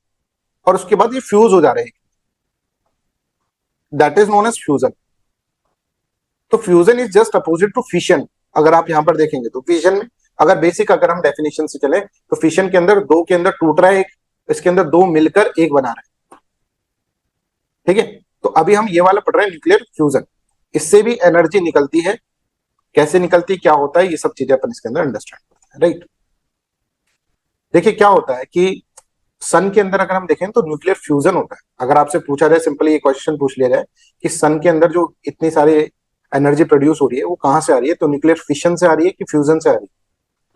और उसके बाद ये फ्यूज हो जा रहे हैं, that is known as fusion. तो fusion is just opposite to fission. अगर आप यहां पर देखेंगे तो फिशन में, अगर बेसिक अगर हम डेफिनेशन से चले तो फिशन के अंदर दो के अंदर टूट रहा है एक, इसके अंदर दो मिलकर एक बना रहे हैं, ठीक है. तो अभी हम ये वाला पढ़ रहे हैं न्यूक्लियर फ्यूजन. इससे भी एनर्जी निकलती है, कैसे निकलती, क्या होता है, ये सब चीजें अपन इसके अंदर अंडरस्टैंड करते हैं, राइट. देखिए क्या होता है कि सन के अंदर अगर हम देखें तो न्यूक्लियर फ्यूजन होता है. अगर आपसे पूछा जाए, सिंपली ये क्वेश्चन पूछ लिया जाए कि सन के अंदर जो इतनी सारी एनर्जी प्रोड्यूस हो रही है वो कहां से आ रही है, तो न्यूक्लियर फिशन से आ रही है कि फ्यूजन से आ रही है,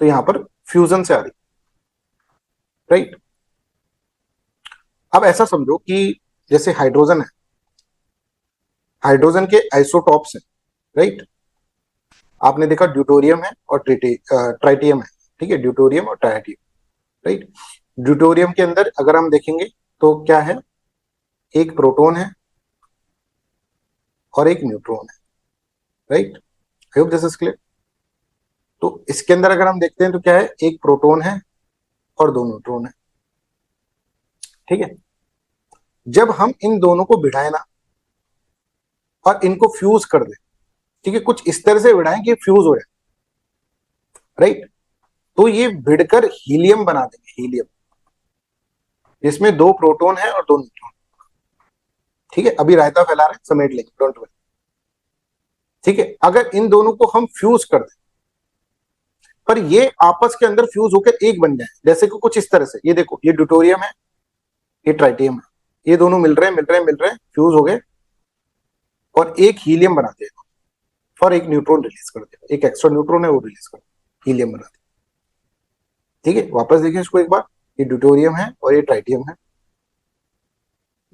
तो यहां पर फ्यूजन से आ रही है, राइट. अब ऐसा समझो कि जैसे हाइड्रोजन है, हाइड्रोजन के आइसोटॉप्स हैं, राइट. आपने देखा ड्यूटोरियम है और ट्राइटियम है, ठीक है. ड्यूटोरियम और ट्राइटियम, राइट. ड्यूटोरियम के अंदर अगर हम देखेंगे तो क्या है, एक प्रोटॉन है और एक न्यूट्रॉन है, right. I hope this is clear. तो इसके अंदर अगर हम देखते हैं तो क्या है, एक प्रोटॉन है और दो न्यूट्रॉन है, ठीक है. जब हम इन दोनों को भिड़ाएं ना और इनको फ्यूज कर दें, ठीक है, कुछ इस तरह से भिड़ाएं कि फ्यूज हो जाए, राइट. तो ये भिड़कर हीलियम बना देंगे, हीलियम, जिसमें दो प्रोटॉन है और दो न्यूट्रॉन, ठीक है. अभी रायता फैला रहे हैं, समेट लेंगे, डोंट वरी, ठीक है. अगर इन दोनों को हम फ्यूज कर दें पर ये आपस के अंदर फ्यूज होकर एक बन जाए, जैसे कि कुछ इस तरह से, ये देखो, ये ड्यूटोरियम है, ये ट्राइटियम है, ये दोनों मिल रहे हैं, मिल रहे हैं, मिल रहे हैं, फ्यूज हो गए और एक हीलियम बना देगा और एक न्यूट्रॉन रिलीज कर देगा, एक एक्स्ट्रा न्यूट्रॉन है वो रिलीज कर देगा, हीलियम बना देगा, ठीक है. वापस देखिए इसको एक बार, ये ड्यूटोरियम है और ये ट्राइटियम है,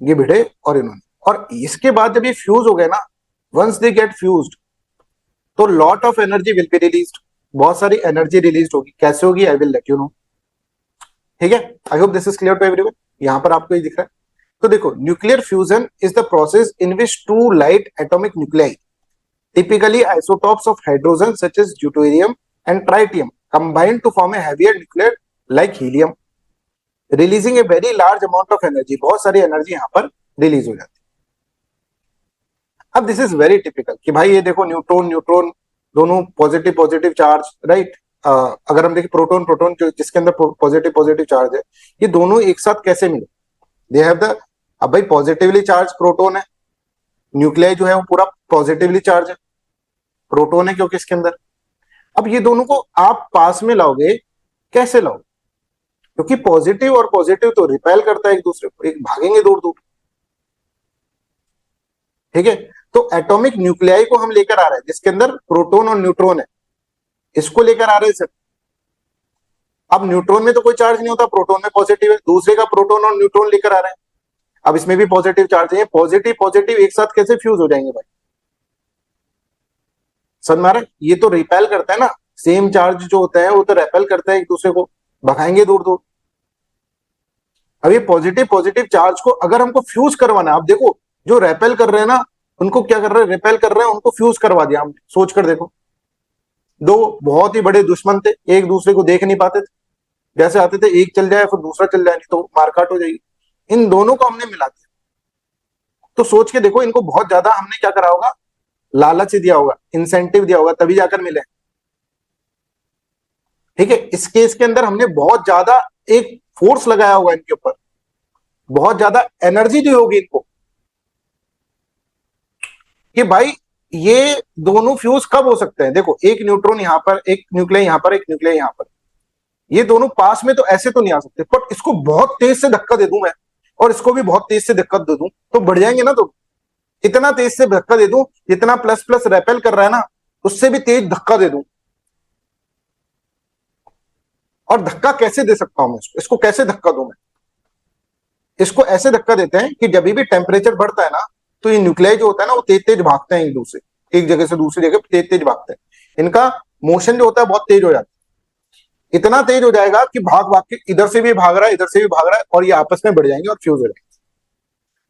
ये भिड़े और इन्होंने, और इसके बाद जब ये फ्यूज हो गए ना, वंस दे गेट फ्यूज्ड तो lot of energy will be released. बहुत सारी एनर्जी रिलीज होगी. कैसे होगी, I will let you know, ठीक है. I hope this is clear to everyone. यहां पर आपको ये दिख रहा है. तो देखो, nuclear fusion is the process in which two light atomic nuclei, typically isotopes of hydrogen such as deuterium and tritium combine to form a heavier nuclear like helium, releasing a very large amount of energy. बहुत सारी energy यहाँ पर release हो जाती है. अब this is very typical कि भाई ये देखो, न्यूट्रॉन न्यूट्रॉन दोनों पॉजिटिव पॉजिटिव चार्ज, राइट. अगर हम देखें प्रोटॉन प्रोटॉन जिसके अंदर पॉजिटिव पॉजिटिव चार्ज है, ये दोनों एक साथ कैसे मिले, दे हैव द, अब भाई पॉजिटिवली चार्ज प्रोटॉन है, न्यूक्लियाई जो है वो पूरा पॉजिटिवली चार्ज है, प्रोटॉन है क्योंकि इसके अंदर. अब ये दोनों को आप पास में लाओगे, कैसे लाओगे, क्योंकि पॉजिटिव और पॉजिटिव तो रिपेल करता है एक दूसरे को, एक भागेंगे दूर दूर, ठीक है। तो एटॉमिक न्यूक्लियाई को हम लेकर आ रहे हैं जिसके अंदर प्रोटॉन और न्यूट्रॉन है, इसको लेकर आ रहे हैं सर। अब न्यूट्रॉन में तो कोई चार्ज नहीं होता, प्रोटॉन में पॉजिटिव है, दूसरे का प्रोटॉन और न्यूट्रॉन लेकर आ रहे हैं। अब इसमें भी पॉजिटिव चार्ज है, पॉजिटिव पॉजिटिव एक साथ कैसे फ्यूज हो जाएंगे भाई? समझ में आ रहा है? ये तो रिपेल करता है ना, सेम चार्ज जो होता है वो तो रेपेल करता है एक दूसरे को, भगाएंगे दूर दूर। अब ये पॉजिटिव पॉजिटिव चार्ज को अगर हमको फ्यूज करवाना है, आप देखो जो रेपेल कर रहे हैं ना उनको क्या कर रहे हैं, रिपेल कर रहे हैं, उनको फ्यूज करवा दिया हमने। सोच कर देखो, दो बहुत ही बड़े दुश्मन थे, एक दूसरे को देख नहीं पाते थे, जैसे आते थे एक चल जाए फिर दूसरा चल जाए, नहीं तो मारकाट हो जाएगी। इन दोनों को हमने मिला दिया। तो सोच के देखो, इनको बहुत ज्यादा हमने क्या करा होगा, लालच दिया होगा, इंसेंटिव दिया होगा, तभी जाकर मिले। ठीक है, इस केस के अंदर हमने बहुत ज्यादा एक फोर्स लगाया होगा इनके ऊपर, बहुत ज्यादा एनर्जी दी होगी इनको कि भाई ये दोनों फ्यूज कब हो सकते हैं। देखो एक न्यूट्रॉन यहां पर, एक न्यूक्लियस यहां पर, एक न्यूक्लियस यहां पर, ये दोनों पास में तो ऐसे तो नहीं आ सकते, पर इसको बहुत तेज से धक्का दे दूं मैं और इसको भी बहुत तेज से धक्का दे दूं तो बढ़ जाएंगे ना। तो इतना तेज से धक्का दे दूं जितना प्लस प्लस रेपेल कर रहा है ना, उससे भी तेज धक्का दे दूं। और धक्का कैसे दे सकता हूं मैं इसको, इसको कैसे धक्का दूं मैं? इसको ऐसे धक्का देते हैं कि जब भी टेम्परेचर बढ़ता है ना, तो ये न्यूक्लियाई जो होता है ना वो तेज तेज भागते हैं एक दूसरे, एक जगह से दूसरी जगह तेज तेज भागते हैं। इनका मोशन जो होता है बहुत तेज हो जाता है, इतना तेज हो जाएगा कि भाग भाग के इधर से भी भाग रहा है, इधर से भी भाग रहा है, और ये आपस में बढ़ जाएंगे और फ्यूज हो जाएंगे।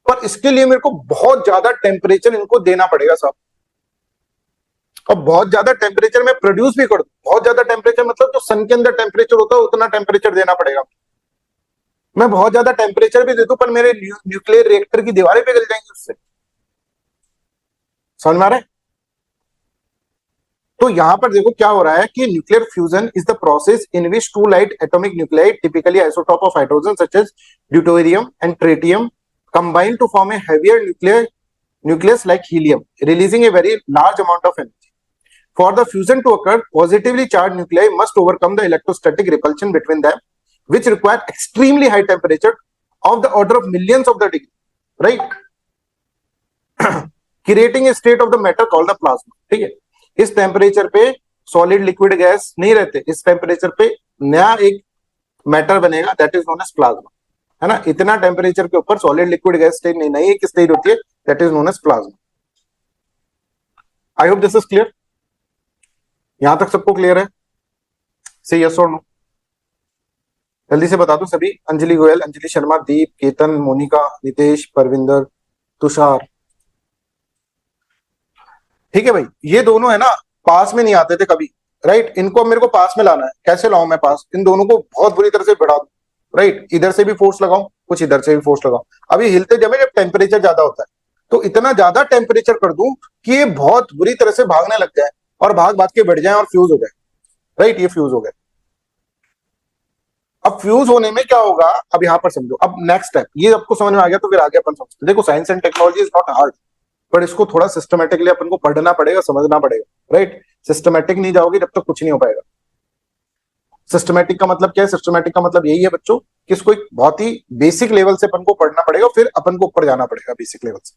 पर इसके लिए मेरे को बहुत ज्यादा टेम्परेचर इनको देना पड़ेगा साहब। और बहुत ज्यादा टेम्परेचर में प्रोड्यूस भी कर दूं, बहुत ज्यादा टेम्परेचर मतलब जो सन के अंदर टेम्परेचर होता है उतना टेम्परेचर देना पड़ेगा। मैं बहुत ज्यादा टेम्परेचर भी दे दूं पर मेरे न्यूक्लियर रिएक्टर की दीवारें पिघल जाएंगी उससे। समझ में आ रहा है? तो यहां पर देखो क्या हो रहा है कि nuclear fusion is the process in which two light atomic nuclei typically isotope of hydrogen such as deuterium and tritium combine to form a heavier nucleus like helium, releasing a very large amount of energy. For the fusion to occur, positively charged nuclei must overcome the electrostatic repulsion between them, which require extremely high temperature of the order of millions of the degree, right? Creating a state of the matter called the plasma. ठीक है, इस temperature पे solid liquid gas नहीं रहते, इस temperature पे नया एक मैटर बनेगा, that is known as plasma, है ना। इतना टेम्परेचर के ऊपर सॉलिड लिक्विड गैस स्टेज नहीं, नई एक स्टेज होती है, that is known as plasma. I hope this is clear. यहां तक सबको क्लियर है? से यस और नो जल्दी से बता दो सभी। अंजलि गोयल, अंजलि शर्मा, दीप, केतन, मोनिका, नितेश, परविंदर, तुषार। ठीक है भाई, ये दोनों है ना पास में नहीं आते थे कभी, राइट। इनको मेरे को पास में लाना है, कैसे लाऊं मैं पास? इन दोनों को बहुत बुरी तरह से बढ़ा दूं, राइट। इधर से भी फोर्स लगाऊं, कुछ इधर से भी फोर्स लगाऊं। अब ये हिलते जब टेम्परेचर ज्यादा होता है तो इतना ज्यादा टेम्परेचर कर दूं कि ये बहुत बुरी तरह से भागने लग जाए और भाग भाग के बढ़ जाए और फ्यूज हो जाए, राइट। ये फ्यूज हो गए। अब फ्यूज होने में क्या होगा, अब यहां पर समझो। अब नेक्स्ट स्टेप ये आपको समझ में आ गया तो फिर आगे अपन समझते। देखो science and technology is not hard, पर इसको थोड़ा सिस्टमेटिकली अपन को पढ़ना पड़ेगा, समझना पड़ेगा, राइट। सिस्टमेटिक नहीं जाओगे जब तक कुछ नहीं हो पाएगा। सिस्टमेटिक का मतलब क्या है? सिस्टमेटिक का मतलब यही है बच्चों कि इसको एक बहुत ही बेसिक लेवल से अपन को पढ़ना पड़ेगा, फिर अपन को ऊपर जाना पड़ेगा बेसिक लेवल से।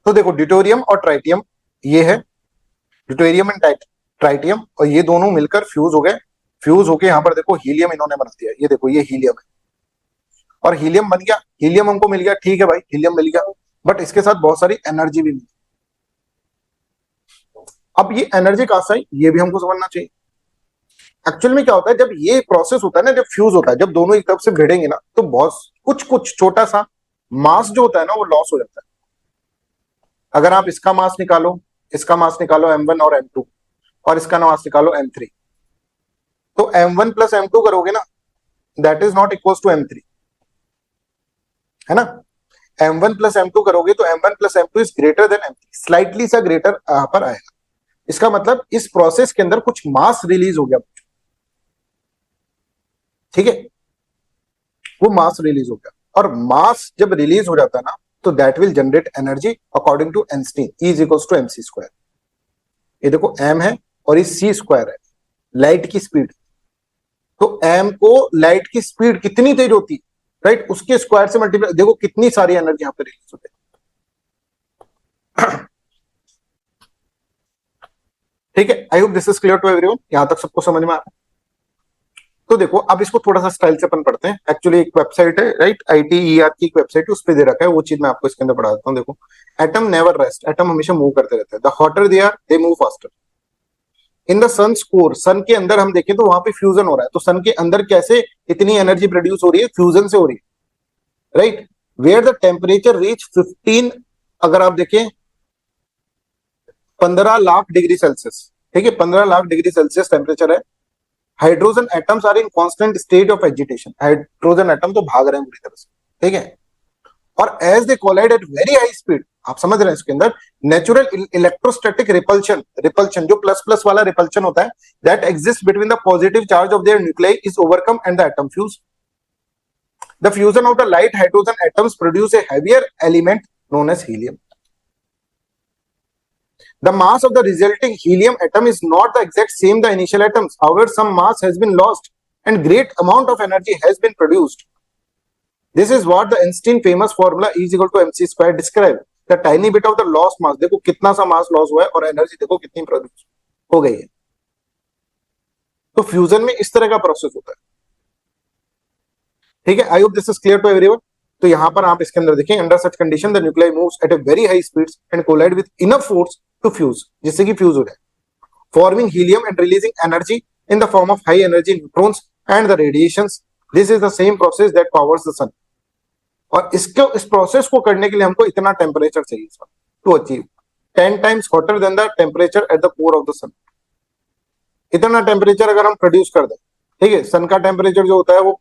तो देखो ड्यूटेरियम और ट्राइटियम ये है, ड्यूटेरियम एंड ट्राइटियम, और ये दोनों मिलकर फ्यूज हो गए। फ्यूज होके यहाँ पर देखो हीलियम इन्होंने बना दिया, ये देखो ये हीलियम है और हीलियम बन गया। हीलियम हमको मिल गया, ठीक है भाई, हीलियम मिल गया, बट इसके साथ बहुत सारी एनर्जी भी मिली। अब ये एनर्जी कहां से आई ये भी हमको समझना चाहिए। एक्चुअल में क्या होता है जब ये प्रोसेस होता है ना, जब फ्यूज होता है, जब दोनों एक तरफ से भिड़ेंगे ना, तो बहुत कुछ कुछ छोटा सा मास जो होता है ना वो लॉस हो जाता है। अगर आप इसका मास निकालो, इसका मास निकालो m1 और m2, और इसका मास निकालो m3, तो m1 प्लस m2 करोगे ना, that is not equal to m3, है ना। m1 प्लस m2 करोगे तो m1 plus m2 is greater than m3, slightly सा ग्रेटर यहां पर आएगा। इसका मतलब इस प्रोसेस के अंदर कुछ मास रिलीज हो गया, ठीक है, वो मास रिलीज हो गया। और मास जब रिलीज हो जाता है ना, तो that will generate energy according to Einstein, E is equal to mc square. ये देखो m है और ये c स्क्वायर है, लाइट की स्पीड। तो m को लाइट की स्पीड कितनी तेज होती है, राइट, उसके स्क्वायर से मल्टीप्लाई, देखो कितनी सारी एनर्जी यहाँ पे रिलीज होती है। ठीक है, I hope this is clear to everyone, यहां तक सबको समझ में आ रहा है। तो देखो अब इसको थोड़ा सा स्टाइल से अपन पढ़ते हैं। एक्चुअली एक वेबसाइट है, राइट, ITER की एक वेबसाइट है, उस पर दे रखा है, वो चीज मैं आपको इसके अंदर पढ़ा देता हूँ। देखो, एटम नेवर रेस्ट, एटम हमेशा मूव करते रहते हैं। The hotter they are they move faster. In the sun core, sun के अंदर हम देखें तो वहां पे फ्यूजन हो रहा है। तो सन के अंदर कैसे इतनी एनर्जी प्रोड्यूस हो रही है? फ्यूजन से हो रही है, right. Where the temperature reach 15, अगर आप देखें 15 लाख डिग्री सेल्सियस, ठीक है, 15 लाख डिग्री सेल्सियस टेम्परेचर है। Hydrogen atoms are in constant state of agitation, hydrogen atom तो भाग रहे हैं पूरी तरह से, ठीक है। और as they collide at very high speed, आप समझ रहे हैं इसके अंदर नेचुरल इलेक्ट्रोस्टैटिक रिपल्शन, रिपल्शन जो प्लस प्लस वाला रिपल्शन होता है, that exist between the positive charge of their nuclei is overcome and the atom fuse. The fusion of the light hydrogen atoms produce a heavier element known as helium. The mass of the resulting helium atom is not the exact same the initial atoms. However, some mass has been lost and great amount of energy has been produced. This is what the Einstein famous formula E is equal to mc square describe. The tiny bit of the lost mass, देखो कितना सा mass loss हुआ है और energy देखो कितनी produce हो गई है। तो फ्यूजन में इस तरह का प्रोसेस होता है, ठीक है। I hope this is clear to everyone. तो यहां पर आप इसके अंदर देखें, under such condition the nuclei moves at a very high speeds and collide with enough force to fuse, जिससे कि फ्यूज हो जाए, forming helium and releasing energy in the form of high energy neutrons and the radiations. This is the same process that powers the sun. और इस process को करने के लिए हमको इतना टेम्परेचर चाहिए to achieve 10 times hotter than the temperature at the core of the sun. इतना टेम्परेचर अगर हम प्रोड्यूस कर दें, ठीक है। सन का टेम्परेचर जो होता है वो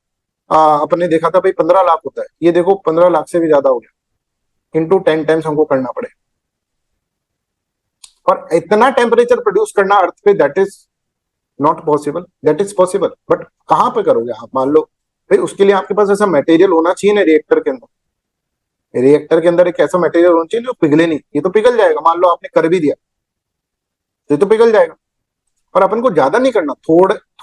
अपने देखा था भाई 15 लाख होता है, ये देखो 15 लाख से भी ज्यादा हो गया, इंटू 10 टाइम्स हमको करना पड़ेगा। और इतना टेम्परेचर प्रोड्यूस करना अर्थ पे, that is not possible, that is possible, but कहां पे करोगे आप? मान लो भाई उसके लिए आपके पास ऐसा मटेरियल होना चाहिए ना रिएक्टर के अंदर। रिएक्टर के अंदर एक ऐसा मटेरियल होना चाहिए जो पिघले नहीं। ये तो पिघल जाएगा, मान लो आपने कर भी दिया तो ये तो पिघल जाएगा। और अपन को ज्यादा नहीं करना,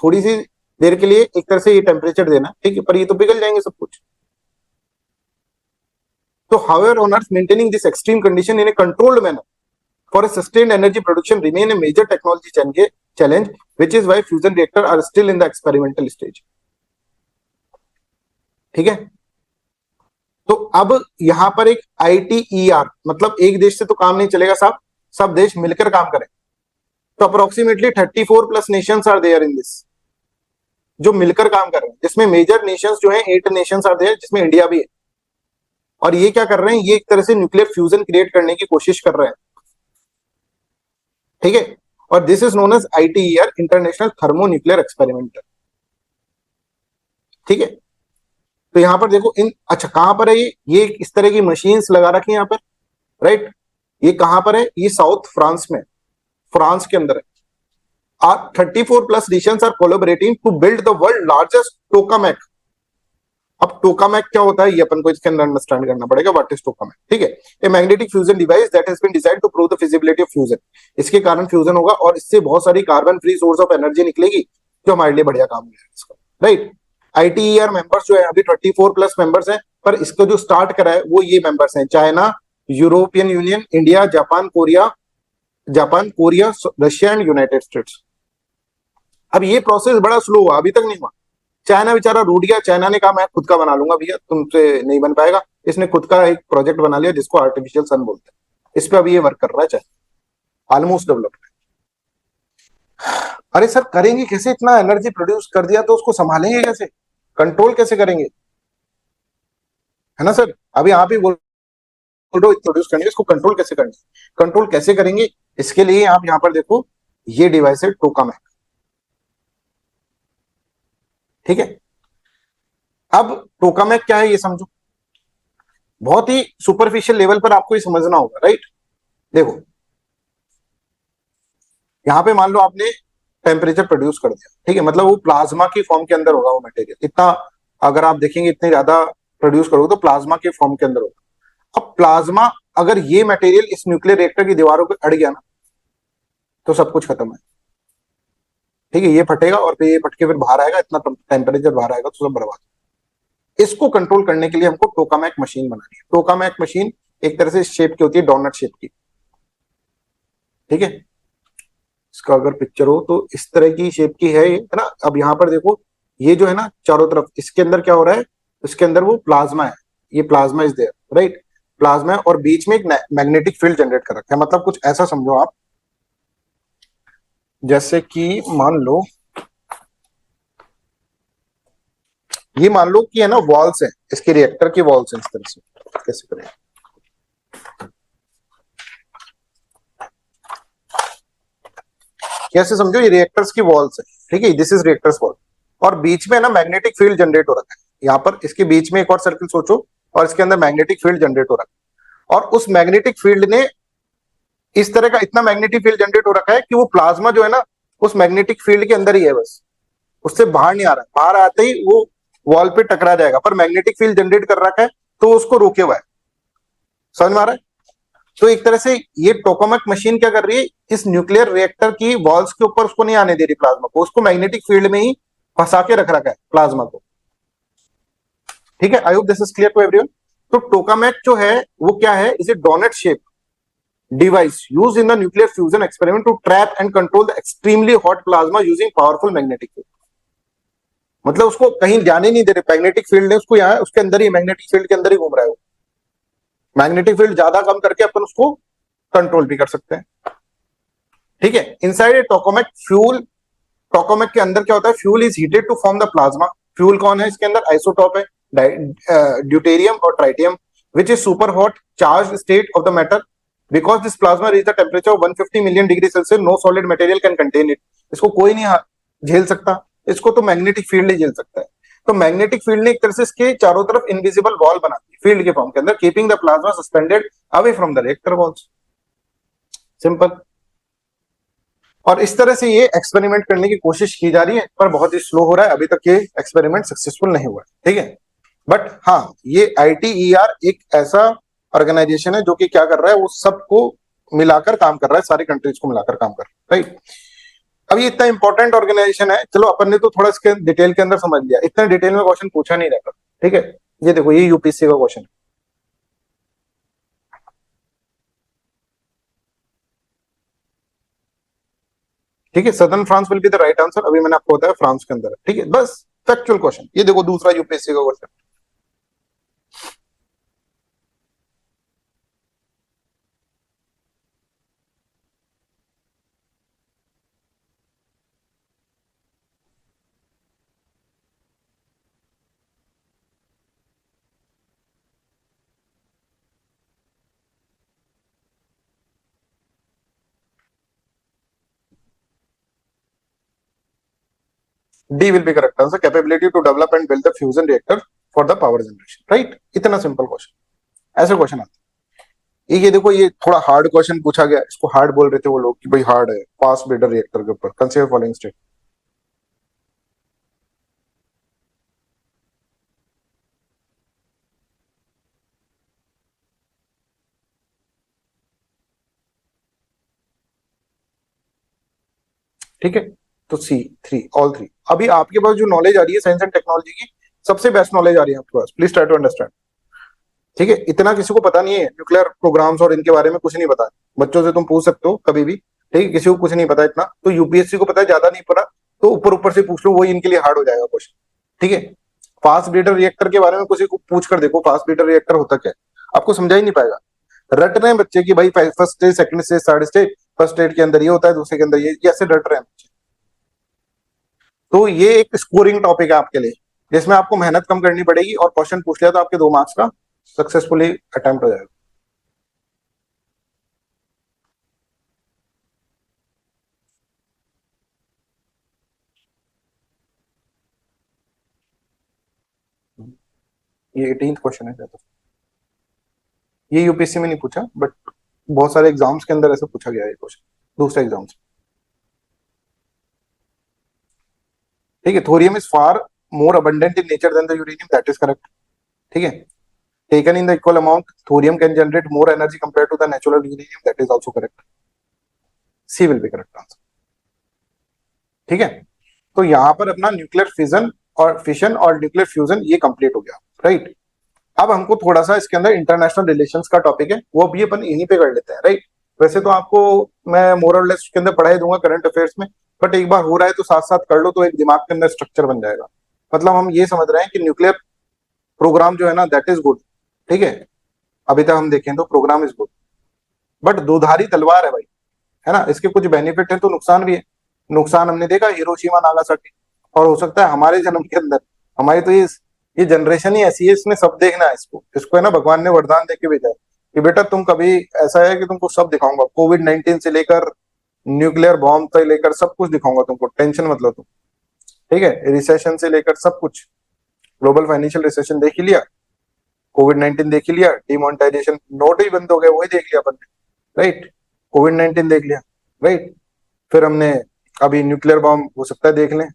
थोड़ी सी देर के लिए एक तरह से ये टेम्परेचर देना, ठीक है, पर ये तो पिघल जाएंगे सब कुछ। तो however on earth maintaining this extreme condition in A controlled manner for a sustained energy production remain a major technology challenge, which is why fusion reactor are still in the experimental stage. ठीक है। तो अब यहां पर एक ITER, मतलब एक देश से तो काम नहीं चलेगा साहब, सब देश मिलकर काम करें। तो approximately 34 plus nations are there in this, जो मिलकर काम कर रहे हैं, जिसमें मेजर नेशंस जो है 8 नेशंस आर देयर, जिसमें इंडिया भी है। और ये क्या कर रहे हैं? ये एक तरह से न्यूक्लियर फ्यूजन क्रिएट करने की कोशिश कर रहे हैं, ठीक है। और this is known as ITER, international thermonuclear experiment, ठीक है। तो यहां पर देखो इन, अच्छा कहां पर है ये इस तरह की मशीन्स लगा रखी है यहाँ पर, राइट। ये कहां पर है? ये साउथ फ्रांस में, फ्रांस के अंदर है। 34 plus nations are collaborating to build the world largest tokamak. अब टोकामैक क्या होता है ये अपन को इसके अंदर अंडरस्टैंड करना पड़ेगा, व्हाट इज टोकामैक, ठीक है। A magnetic fusion device that has been designed to prove the feasibility of fusion. इसके कारण फ्यूजन होगा और इससे बहुत सारी carbon free source of energy निकलेगी, जो हमारे लिए बढ़िया काम होगा इसका, राइट। ITER मेंबर्स जो है अभी 24 प्लस मेंबर्स हैं, पर इसको जो स्टार्ट करा है वो ये मेंबर्स हैं: China, European union, India, Japan, Korea, Russia and United states. अब ये प्रोसेस बड़ा स्लो हुआ, अभी तक नहीं हुआ। चाइना बेचारा रूठ गया, चाइना ने कहा मैं खुद का बना लूंगा भैया, तुमसे नहीं बन पाएगा। इसने खुद का एक प्रोजेक्ट बना लिया जिसको आर्टिफिशियल सन बोलते हैं। इस पे अभी ये वर्क कर रहा है चाइना, ऑलमोस्ट डेवलप्ड। अरे सर करेंगे कैसे? इतना एनर्जी प्रोड्यूस कर दिया तो उसको संभालेंगे कैसे? कंट्रोल कैसे करेंगे? है ना सर, अभी आप ही बोल रहे प्रोड्यूस करेंगे, इसको कंट्रोल कैसे करेंगे? कंट्रोल कैसे करेंगे? इसके लिए आप यहाँ पर देखो, ये डिवाइस है टोकामैक, ठीक है। अब टोकामैक क्या है ये समझो, बहुत ही सुपरफिशियल लेवल पर आपको ये समझना होगा, राइट। देखो यहां पे मान लो आपने टेम्परेचर प्रोड्यूस कर दिया, ठीक है, मतलब वो प्लाज्मा की फॉर्म के अंदर होगा वो मटेरियल। इतना अगर आप देखेंगे इतने ज्यादा प्रोड्यूस करोगे तो प्लाज्मा के फॉर्म के अंदर होगा। अब प्लाज्मा, अगर ये मटेरियल इस न्यूक्लियर रिएक्टर की दीवारों पर अड़ गया ना, तो सब कुछ खत्म है, ठीक है। ये फटेगा और फिर ये फट के फिर बाहर आएगा, इतना टेम्परेचर बाहर आएगा तो सब बर्बाद। इसको कंट्रोल करने के लिए हमको टोकामैक मशीन बनानी है। टोकामैक मशीन एक तरह से शेप की होती है, डोनट शेप की, ठीक है, इसका अगर पिक्चर हो तो इस तरह की शेप की है ये, है ना। अब यहाँ पर देखो, ये जो है ना चारों तरफ, इसके अंदर क्या हो रहा है, इसके अंदर वो प्लाज्मा है, ये plasma is there, right. Plasma है और बीच में एक मैग्नेटिक फील्ड जनरेट कर रखा है। मतलब कुछ ऐसा समझो आप, जैसे कि मान लो, ये मान लो कि है ना वॉल्स है, इसके रिएक्टर की वॉल्स है, इस तरह से। कैसे करें, कैसे समझो, ये रिएक्टर्स की वॉल्स है, ठीक है, दिस इज रिएक्टर्स वॉल, और बीच में ना मैग्नेटिक फील्ड जनरेट हो रखा है। यहाँ पर इसके बीच में एक और सर्किल सोचो, और इसके अंदर मैग्नेटिक फील्ड जनरेट हो रखा है, और उस मैग्नेटिक फील्ड ने इस तरह का इतना मैग्नेटिक फील्ड जनरेट हो रखा है कि वो प्लाज्मा जो है ना उस मैग्नेटिक फील्ड के अंदर ही है, बस उससे बाहर नहीं आ रहा है। बाहर आते ही वो वॉल पे टकरा जाएगा, पर मैग्नेटिक फील्ड जनरेट कर रखा है तो उसको रोके हुआ है। समझ में आ रहा है? तो एक तरह से ये टोकामेक मशीन क्या कर रही है, इस न्यूक्लियर रिएक्टर की वॉल्स के ऊपर उसको नहीं आने दे रही प्लाज्मा को, उसको मैग्नेटिक फील्ड में ही फंसा के रख रखा है प्लाज्मा को। ठीक है, I hope this is clear to everyone. तो टोकामेक जो है वो क्या है, is a doughnut shape device used in the nuclear fusion experiment to trap and control the extremely hot plasma using powerful magnetic field। मतलब उसको कहीं जाने नहीं दे रहे, मैग्नेटिक फील्ड ने उसको यहाँ उसके अंदर ही, मैग्नेटिक फील्ड के अंदर ही घूम रहा है वो। मैग्नेटिक फील्ड ज्यादा कम करके अपन उसको कंट्रोल भी कर सकते हैं। ठीक है, इनसाइड ए टोकामेक फ्यूल, टोकामेक के अंदर क्या होता है, fuel is heated to form the plasma. Fuel कौन है इसके अंदर, आइसोटॉप है, ड्यूटेरियम और tritium, which is super hot charge state of the matter. Because this plasma reach the temperature of 150 million degree Celsius, no solid material can contain it। इसको कोई नहीं झेल सकता, इसको तो मैग्नेटिक फील्ड ही झेल सकता है। तो मैग्नेटिक फील्ड ने एक तरह से इसके चारों तरफ इनविजिबल वॉल बना दी फील्ड के फॉर्म के अंदर, keeping the plasma suspended away from the reactor walls. Simple. और इस तरह से ये एक्सपेरिमेंट करने की कोशिश की जा रही है, पर बहुत ही स्लो हो रहा है, अभी तक ये एक्सपेरिमेंट सक्सेसफुल नहीं हुआ है। ठीक है, बट हाँ, ये ITER एक ऐसा ऑर्गेनाइजेशन है जो कि क्या कर रहा है, वो सबको मिलाकर काम कर रहा है, सारी कंट्रीज को मिलाकर काम कर रहा है, राइट। अब ये इतना इंपॉर्टेंट ऑर्गेनाइजेशन है, चलो अपन ने तो थोड़ा इसके डिटेल के अंदर समझ लिया, इतना डिटेल में क्वेश्चन पूछा नहीं रहता। ठीक है, ये देखो, ये UPSC का क्वेश्चन है। ठीक है, southern France will be the right answer, अभी मैंने आपको बताया फ्रांस के अंदर है। ठीक है, बस फैक्चुअल क्वेश्चन। ये देखो दूसरा UPSC का question, D will be correct answer, capability to develop and build the fusion reactor for the power generation, right. इतना सिंपल क्वेश्चन, ऐसे क्वेश्चन आते हैं। ये देखो, ये थोड़ा हार्ड क्वेश्चन पूछा गया, इसको हार्ड बोल रहे थे वो लोग कि भाई हार्ड है, फास्ट ब्रीडर रिएक्टर के ऊपर, कंसीडर फॉलोइंग स्टेट। ठीक है, तो C3, ऑल थ्री। अभी आपके पास जो नॉलेज आ रही है साइंस एंड टेक्नोलॉजी की, सबसे बेस्ट नॉलेज आ रही है आपके पास, प्लीज ट्राई टू अंडरस्टैंड। ठीक है, इतना किसी को पता नहीं है, न्यूक्लियर प्रोग्राम्स और इनके बारे में कुछ नहीं पता। बच्चों से तुम पूछ सकते हो कभी भी, ठीक है, किसी को कुछ नहीं पता इतना, तो UPSC को पता है, ज्यादा नहीं पता तो ऊपर ऊपर से पूछ लो, वही इनके लिए हार्ड हो जाएगा क्वेश्चन। ठीक है, फास्ट ब्रीडर रिएक्टर के बारे में किसी को पूछ कर देखो, फास्ट ब्रीडर रिएक्टर होता क्या है, आपको समझा ही नहीं पाएगा। रट रहे हैं बच्चे की भाई first stage, second stage, third stage, first stage के अंदर ये होता है, दूसरे के अंदर ये, ऐसे रट रहे हैं बच्चे। तो ये एक स्कोरिंग टॉपिक है आपके लिए, जिसमें आपको मेहनत कम करनी पड़ेगी, और क्वेश्चन पूछ लिया तो आपके 2 मार्क्स का सक्सेसफुली अटेम्प्ट हो जाएगा। ये 18th क्वेश्चन है, तो ये UPSC में नहीं पूछा, बट बहुत सारे एग्जाम्स के अंदर ऐसे पूछा गया है क्वेश्चन, दूसरे एग्जाम्स। ठीक है, thorium is far more abundant in nature than the uranium, that is correct. ठीक है, taken in the equal amount thorium can generate more energy compare to the natural uranium, that is also correct. C will be correct answer. ठीक है, तो यहां पर अपना nuclear fission और fission और न्यूक्लियर फ्यूजन ये कंप्लीट हो गया, राइट। अब हमको थोड़ा सा इसके अंदर इंटरनेशनल रिलेशंस का टॉपिक है, वो भी अपन यहीं पे कर लेते हैं, राइट। वैसे तो आपको मैं मोरल लेस के अंदर पढ़ा ही दूंगा करंट अफेयर्स में, बट एक बार हो रहा है तो साथ साथ कर लो, तो एक दिमाग के अंदर स्ट्रक्चर बन जाएगा। मतलब हम ये समझ रहे हैं कि न्यूक्लियर प्रोग्राम जो है ना दैट इज गुड, ठीक है, अभी तक हम देखें तो प्रोग्राम इज गुड, बट दोधारी तलवार है भाई, है ना, इसके कुछ बेनिफिट है तो नुकसान भी है। नुकसान हमने देखा हिरोशिमा नागासाकी, और हो सकता है हमारे जन्म के अंदर, हमारी तो ये जनरेशन ही ऐसी है, इसने सब देखना है, इसको है ना भगवान ने वरदान देके भेजा है कि बेटा तुम कभी, ऐसा है कि तुमको सब दिखाऊंगा, कोविड-19 से लेकर न्यूक्लियर बॉम्ब से लेकर सब कुछ दिखाऊंगा तुमको, टेंशन मत लो तुम, ठीक है, रिसेशन से लेकर सब कुछ, ग्लोबल फाइनेंशियल रिसेशन देख ही लिया, कोविड-19 देख ही लिया, डिमोनेटाइजेशन नोट ही बंद हो गए वही देख लिया अपन ने, राइट, कोविड-19 देख लिया, राइट, फिर हमने अभी न्यूक्लियर बॉम्ब हो सकता है देख लें,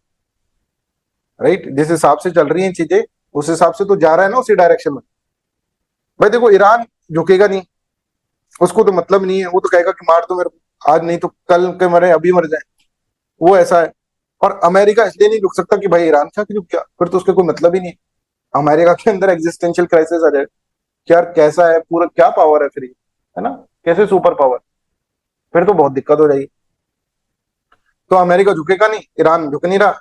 राइट, जिस हिसाब से चल रही हैं चीजें उस हिसाब से तो जा रहा है ना उसी डायरेक्शन में। भाई देखो ईरान झुकेगा नहीं, उसको तो मतलब नहीं है, वो तो कहेगा कि मार दो मेरे को आज, नहीं तो कल के मरे अभी मर जाए, वो ऐसा है। और अमेरिका इसलिए नहीं रुक सकता कि भाई ईरान था कि रुक गया, फिर तो उसके कोई मतलब ही नहीं है, अमेरिका के अंदर एग्जिस्टेंशियल क्राइसिस आ जाए कि यार कैसा है पूरा, क्या पावर है फिर ये, है ना, कैसे सुपर पावर, फिर तो बहुत दिक्कत हो जाएगी। तो अमेरिका झुकेगा नहीं, ईरान झुक नहीं रहा,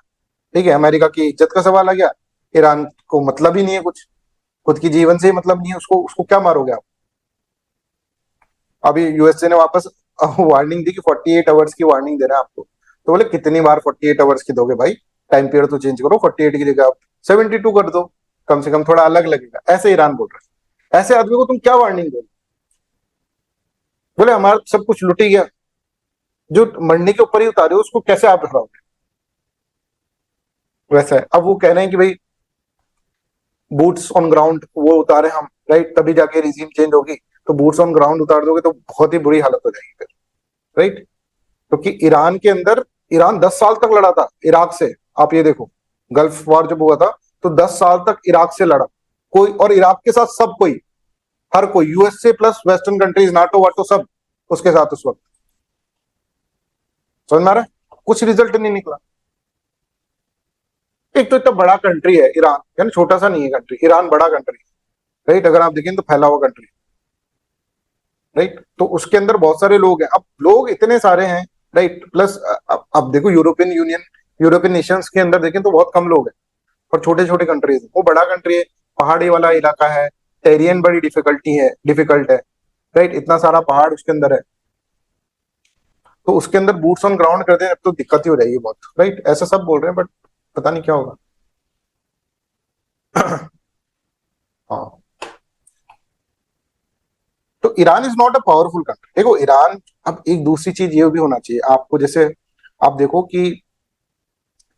ठीक है, अमेरिका की इज्जत का सवाल आ गया, ईरान को मतलब ही नहीं है कुछ, खुद की जीवन से ही मतलब नहीं है उसको, उसको क्या मारोगे आप। अभी यूएसए ने वापस वार्निंग दी कि 48 आवर्स की वार्निंग दे रहा है आपको, तो बोले कितनी बार 48 आवर्स की दोगे भाई, टाइम पीरियड तो चेंज करो, 48 की जगह आप 72 कर दो, कम से कम थोड़ा अलग लगेगा, ऐसे ईरान बोल रहा है। ऐसे आदमी को तुम क्या वार्निंग दोगे, बोले हमारा सब कुछ लुट ही गया, जो मरने के ऊपर ही उतारे हो उसको कैसे आप हराओगे। वैसा है, अब वो कह रहे हैं कि भाई बूट्स ऑन ग्राउंड वो उतारे हम, राइट, तभी जाके रिजीम चेंज होगी, तो बूट्स ऑन ग्राउंड उतार दोगे तो बहुत ही बुरी हालत हो जाएगी फिर, राइट, क्योंकि ईरान के अंदर, ईरान 10 साल तक लड़ा था इराक से, आप ये देखो, गल्फ वॉर जब हुआ था तो 10 साल तक इराक से लड़ा कोई, और इराक के साथ सब कोई, हर कोई, USA plus western countries, NATO वाटो सब उसके साथ उस वक्त, समझ में आ रहा है, कुछ रिजल्ट नहीं निकला। एक तो इतना बड़ा कंट्री है ईरान, यानी छोटा सा नहीं है कंट्री, ईरान बड़ा कंट्री, राइट, अगर आप देखें तो फैला हुआ कंट्री, राइट, तो उसके अंदर बहुत सारे लोग हैं, अब लोग इतने सारे हैं, राइट, प्लस अब देखो यूरोपियन यूनियन, यूरोपियन नेशंस के अंदर देखें तो बहुत कम लोग हैं, और छोटे छोटे कंट्रीज है, वो बड़ा कंट्री है, पहाड़ी वाला इलाका है, टेरियन बड़ी डिफिकल्ट है, राइट, इतना सारा पहाड़ उसके अंदर है, तो उसके अंदर बूट्स ऑन ग्राउंड करते हैं अब तो दिक्कत ही हो जाएगी बहुत, राइट, ऐसा सब बोल रहे हैं, बट पता नहीं क्या होगा। हाँ, तो Iran is not a powerful country, देखो ईरान, अब एक दूसरी चीज ये भी होना चाहिए आपको, जैसे आप देखो कि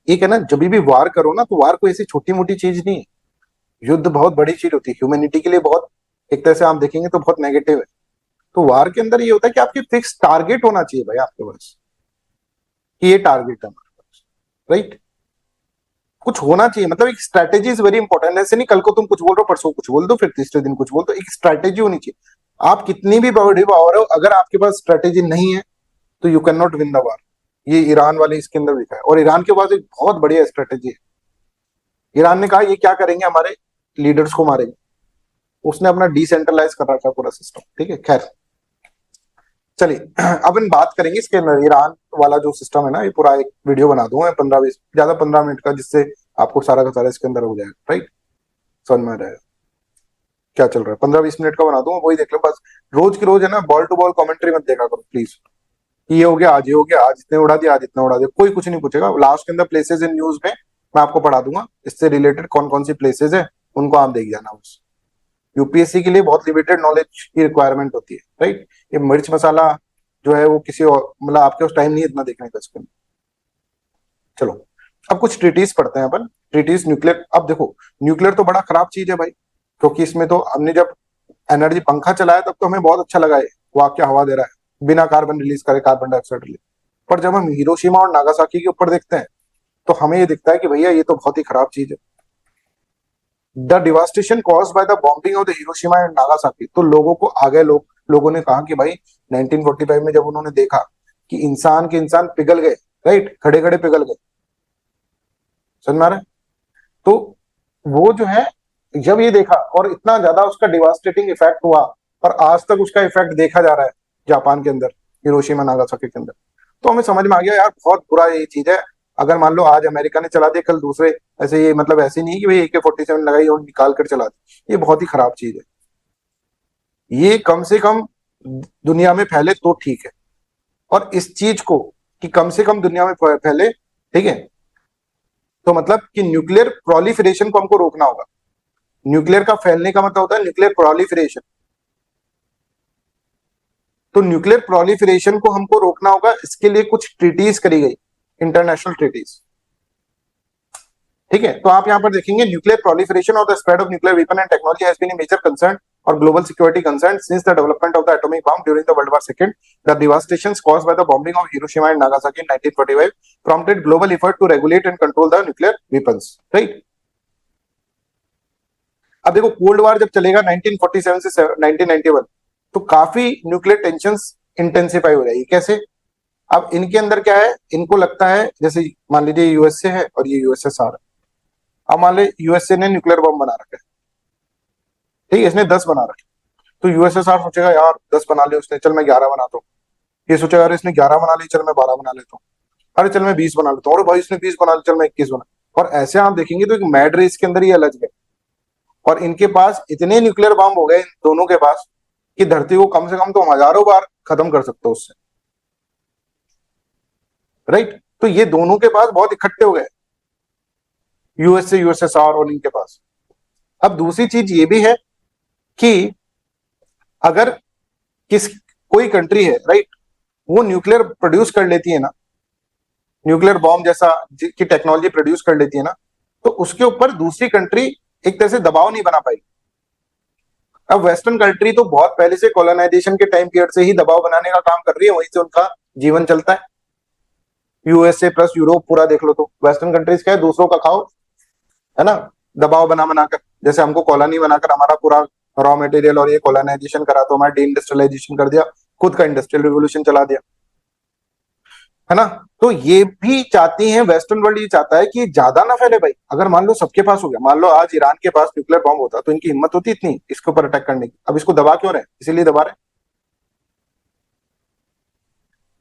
एक है ना, जब भी वार करो ना तो वार कोई ऐसी छोटी मोटी चीज नहीं है, युद्ध बहुत बड़ी चीज होती है, ह्यूमैनिटी के लिए बहुत, एक तरह से आप देखेंगे तो बहुत नेगेटिव है। तो वार के अंदर ये होता है कि आपकी फिक्स टारगेट होना चाहिए भाई आपके पास, कि ये टारगेट है हमारे पास, राइट, कुछ होना चाहिए, मतलब एक स्ट्रैटेजी इज वेरी इंपॉर्टेंट, ऐसे नहीं कल को तुम कुछ बोल रहे हो परसों कुछ बोल दो फिर तीसरे दिन कुछ बोल दो, एक स्ट्रैटेजी होनी चाहिए। आप कितनी भी बड़ी पावर हो, अगर आपके पास स्ट्रैटेजी नहीं है तो you can not win the war, ये ईरान वाले इसके अंदर दिखा है, और ईरान के पास एक बहुत बढ़िया स्ट्रैटेजी है। ईरान ने कहा ये क्या करेंगे, हमारे लीडर्स को मारेंगे, उसने अपना डिसेंट्रलाइज कर रखा पूरा सिस्टम, ठीक है, खैर चलिए अब इन बात करेंगे इसके अंदर ईरान वाला जो सिस्टम है ना, ये पूरा एक वीडियो बना दूंगा 15-20 ज्यादा 15 मिनट का, जिससे आपको सारा का सारा इसके अंदर हो जाएगा, राइट, समझ में आ जाएगा क्या चल रहा है, 15-20 मिनट का बना दूंगा, वही देख लो बस, रोज की रोज है ना बॉल टू बॉल कमेंट्री मत देखा करो प्लीज, ये हो गया आज, ये हो गया आज, इतने उड़ा दिया आज, इतना उड़ा दिया, कोई कुछ नहीं पूछेगा, लास्ट के अंदर प्लेसेस इन न्यूज में मैं आपको पढ़ा दूंगा, इससे रिलेटेड कौन कौन सी प्लेसेस है उनको आप देख जाना बस। यूपीएससी के लिए बहुत लिमिटेड नॉलेज की रिक्वायरमेंट होती है, राइट, ये मिर्च मसाला जो है वो किसी और, मतलब आपके पास टाइम नहीं है इतना देखने का इसके अंदर। चलो अब कुछ ट्रीटीज पढ़ते हैं अपन, ट्रीटीज न्यूक्लियर, अब देखो न्यूक्लियर तो बड़ा खराब चीज है भाई, क्योंकि इसमें तो हमने जब एनर्जी पंखा चलाया तब तो हमें बहुत अच्छा लगा है, वो क्या हवा दे रहा है बिना कार्बन रिलीज करे, कार्बन डाइऑक्साइड रिलीज, पर जब हम हिरोशिमा और नागासाकी के ऊपर देखते हैं तो हमें ये दिखता है कि भैया ये तो बहुत ही खराब चीज है। The devastation caused by the bombing of the Hiroshima and Nagasaki, तो लोगों को आगे लोगों ने कहा कि भाई 1945 में जब उन्होंने देखा कि इंसान के इंसान पिघल गए, राइट, खड़े खड़े पिघल गए, समझ में आ रहा है, तो वो जो है जब ये देखा और इतना ज्यादा उसका डिवास्टेटिंग इफेक्ट हुआ, और आज तक उसका इफेक्ट देखा जा रहा है, जापान के अंदर, हिरोशिमा नागासाकी के अंदर। तो हमें समझ में आ गया यार बहुत बुरा ये चीज है। अगर मान लो आज अमेरिका ने चला दिया, कल दूसरे, ऐसे ये मतलब ऐसे नहीं कि भाई AK-47 लगाई और निकाल कर चला दी, ये बहुत ही खराब चीज है। ये कम से कम दुनिया में फैले तो ठीक है, और इस चीज को कि कम से कम दुनिया में फैले, ठीक है, तो मतलब कि न्यूक्लियर प्रोलिफरेशन को हमको रोकना होगा। न्यूक्लियर का फैलने का मतलब होता है न्यूक्लियर प्रोलिफरेशन। तो न्यूक्लियर प्रोलिफरेशन को हमको रोकना होगा, इसके लिए कुछ ट्रीटीज करी गई, इंटरनेशनल ट्रीटीज, ठीक है। तो आप यहां पर देखेंगे न्यूक्लियर प्रोलिफरेशन और the spread of nuclear weapon and technology has been a major concern और global security concern since the development of the atomic bomb during the World War II. The devastations caused by the bombing of Hiroshima and Nagasaki in 1945 prompted global effort to regulate and control the nuclear weapons. Right? अब देखो cold war जब चलेगा 1947 से 1991, तो काफी nuclear tensions intensify हो रही है। कैसे? अब इनके अंदर क्या है, इनको लगता है जैसे मान लीजिए यूएसए है और ये यूएसएसआर है। अब मान लीजिए यूएसए ने न्यूक्लियर बम बना रखा है, ठीक है, इसने 10 बना रखे, तो यूएसएसआर सोचेगा यार 10 बना लिए उसने, चल मैं 11 बनाता हूँ। ये सोचेगा यार इसने 11 बना ली, चल मैं 12 बना लेता हूँ। अरे चल मैं 20 बना लेता हूँ, अरे भाई इसने 20 बना ली, चल मैं 21 बना। और ऐसे आप देखेंगे तो एक मैड रेस के अंदर ये अलझ गए, और इनके पास इतने न्यूक्लियर बम हो गए इन दोनों के पास कि धरती को कम से कम तो हजारों बार खत्म कर सकते हो उससे। राइट? तो ये दोनों के पास बहुत इकट्ठे हो गए, यूएसए यूएसएसआर और इनके पास। अब दूसरी चीज ये भी है कि अगर किस कोई कंट्री है, राइट, वो न्यूक्लियर प्रोड्यूस कर लेती है ना, न्यूक्लियर बॉम्ब जैसा की टेक्नोलॉजी प्रोड्यूस कर लेती है ना, तो उसके ऊपर दूसरी कंट्री एक तरह से दबाव नहीं बना पाई। अब वेस्टर्न कंट्री तो बहुत पहले से कॉलोनाइजेशन के टाइम पीरियड से ही दबाव बनाने का काम कर रही है, वहीं से उनका जीवन चलता है। यूएसए प्लस यूरोप पूरा देख लो तो वेस्टर्न कंट्रीज क्या है, दूसरों का खाओ, है ना, दबाव बना बनाकर। जैसे हमको कॉलोनी बनाकर हमारा पूरा रॉ मटेरियल और ये कॉलोनाइजेशन करा, तो हमारा डी इंडस्ट्रियलाइजेशन कर दिया, खुद का इंडस्ट्रियल रिवोल्यूशन चला दिया, है ना। तो ये भी चाहती हैं, वेस्टर्न वर्ल्ड ये चाहता है कि ज्यादा ना फैले भाई। अगर मान लो सबके पास हो गया, मान लो आज ईरान के पास न्यूक्लियर बॉम्ब होता तो इनकी हिम्मत होती इतनी इसके ऊपर अटैक करने की। अब इसको दबा क्यों रहे, इसीलिए दबा रहे।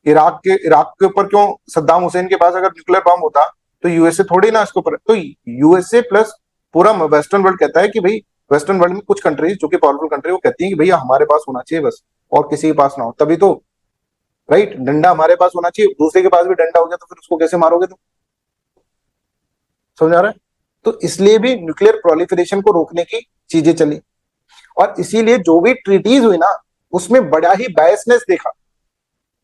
इराक के ऊपर क्यों, सद्दाम हुसैन के पास अगर न्यूक्लियर बॉम्ब होता तो यूएसए थोड़ी ना इसके ऊपर। तो यूएसए प्लस पूरा वेस्टर्न वर्ल्ड कहता है कि भाई, वेस्टर्न वर्ल्ड में कुछ कंट्रीज जो कि पावरफुल कंट्री, वो कहती है कि भैया हमारे पास होना चाहिए बस, और किसी के पास ना हो। तभी तो, राइट, डंडा हमारे पास होना चाहिए, दूसरे के पास भी डंडा हो गया तो फिर उसको कैसे मारोगे तुम। समझ आ रहा है? तो इसलिए भी न्यूक्लियर प्रोलिफरेशन को रोकने की चीजें चली, और इसीलिए जो भी ट्रीटीज हुई ना, उसमें बड़ा ही बायसनेस देखा।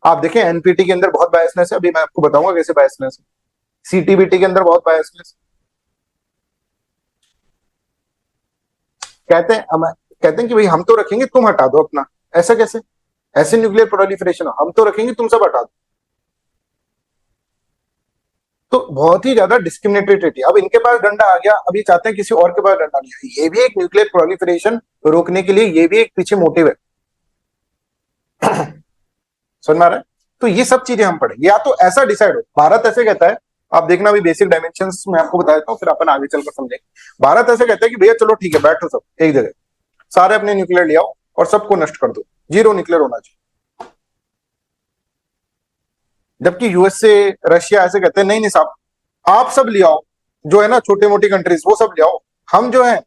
आप देखें एनपीटी के अंदर बहुत बायसनेस है, अभी मैं आपको बताऊंगा कैसे बायसनेस है। सीटीबीटी के अंदर बहुत बायसनेस। कहते हैं कि भाई हम तो रखेंगे, तुम हटा दो अपना। ऐसा कैसे? ऐसे न्यूक्लियर प्रोलिफरेशन हम तो रखेंगे, तुम सब हटा दो। तो बहुत ही ज्यादा डिस्क्रिमिनेटरी ट्रीटी। अब इनके पास डंडा आ गया, अब ये चाहते हैं किसी और के पास डंडा नहीं है। ये भी एक न्यूक्लियर प्रोलिफरेशन रोकने के लिए, ये भी एक पीछे मोटिव है। समझ में आ रहा है? तो ये सब चीजें हम पढ़ेंगे, या तो ऐसा डिसाइड हो, भारत ऐसे कहता है, आप देखना अभी बेसिक डायमेंशंस मैं आपको बता देता हूँ, फिर अपन आगे चलकर समझेंगे। भारत ऐसे कहता है कि भैया चलो ठीक है, बैठो सब एक जगह, सारे अपने न्यूक्लियर ले आओ और सबको नष्ट कर दो, जीरो न्यूक्लियर होना चाहिए। जबकि यूएसए रशिया ऐसे कहते हैं नहीं नहीं साहब, आप सब ले आओ, जो है ना छोटे मोटी कंट्रीज वो सब ले आओ, हम जो है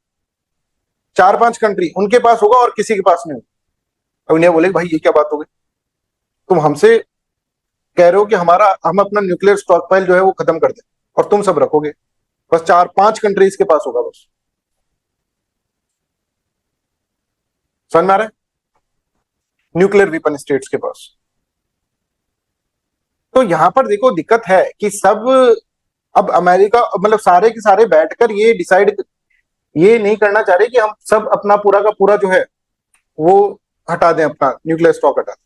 4-5 कंट्री उनके पास होगा और किसी के पास नहीं होगा। अब इंडिया बोले भाई ये क्या बात हो गई, तुम हमसे कह रहे हो कि हम अपना न्यूक्लियर स्टॉक पाइल जो है वो खत्म कर दें, और तुम सब रखोगे, बस 4-5 कंट्रीज के पास होगा बस। समझ में आ रहा है? न्यूक्लियर वेपन स्टेट्स के पास। तो यहां पर देखो दिक्कत है कि सब, अब अमेरिका मतलब सारे के सारे बैठकर ये डिसाइड, ये नहीं करना चाह रहे कि हम सब अपना पूरा का पूरा जो है वो हटा दें, अपना न्यूक्लियर स्टॉक हटा दें।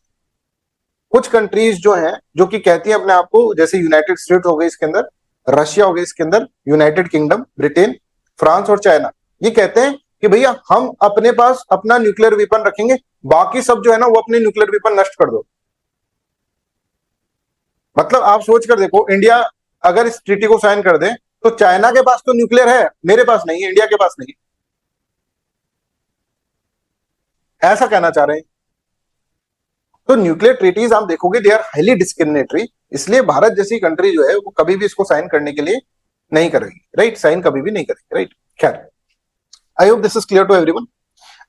कुछ कंट्रीज जो हैं जो कि कहती हैं अपने आप को, जैसे यूनाइटेड स्टेट्स हो गए इसके अंदर, रशिया हो गई इसके अंदर, यूनाइटेड किंगडम, ब्रिटेन, फ्रांस और चाइना, ये कहते हैं कि भैया हम अपने पास अपना न्यूक्लियर वेपन रखेंगे, बाकी सब जो है ना वो अपने न्यूक्लियर वेपन नष्ट कर दो। मतलब आप सोच कर देखो, इंडिया अगर इस ट्रीटी को साइन कर दे तो चाइना के पास तो न्यूक्लियर है, मेरे पास नहीं है, इंडिया के पास नहीं, ऐसा कहना चाह रहे हैं। तो न्यूक्लियर ट्रीटीज आप देखोगे दे आर हाईली डिस्क्रिमिनेटरी, इसलिए भारत जैसी कंट्री जो है वो कभी भी इसको साइन करने के लिए नहीं करेगी, राइट, साइन कभी भी नहीं करेगी, राइट। खैर, I hope this is clear to everyone.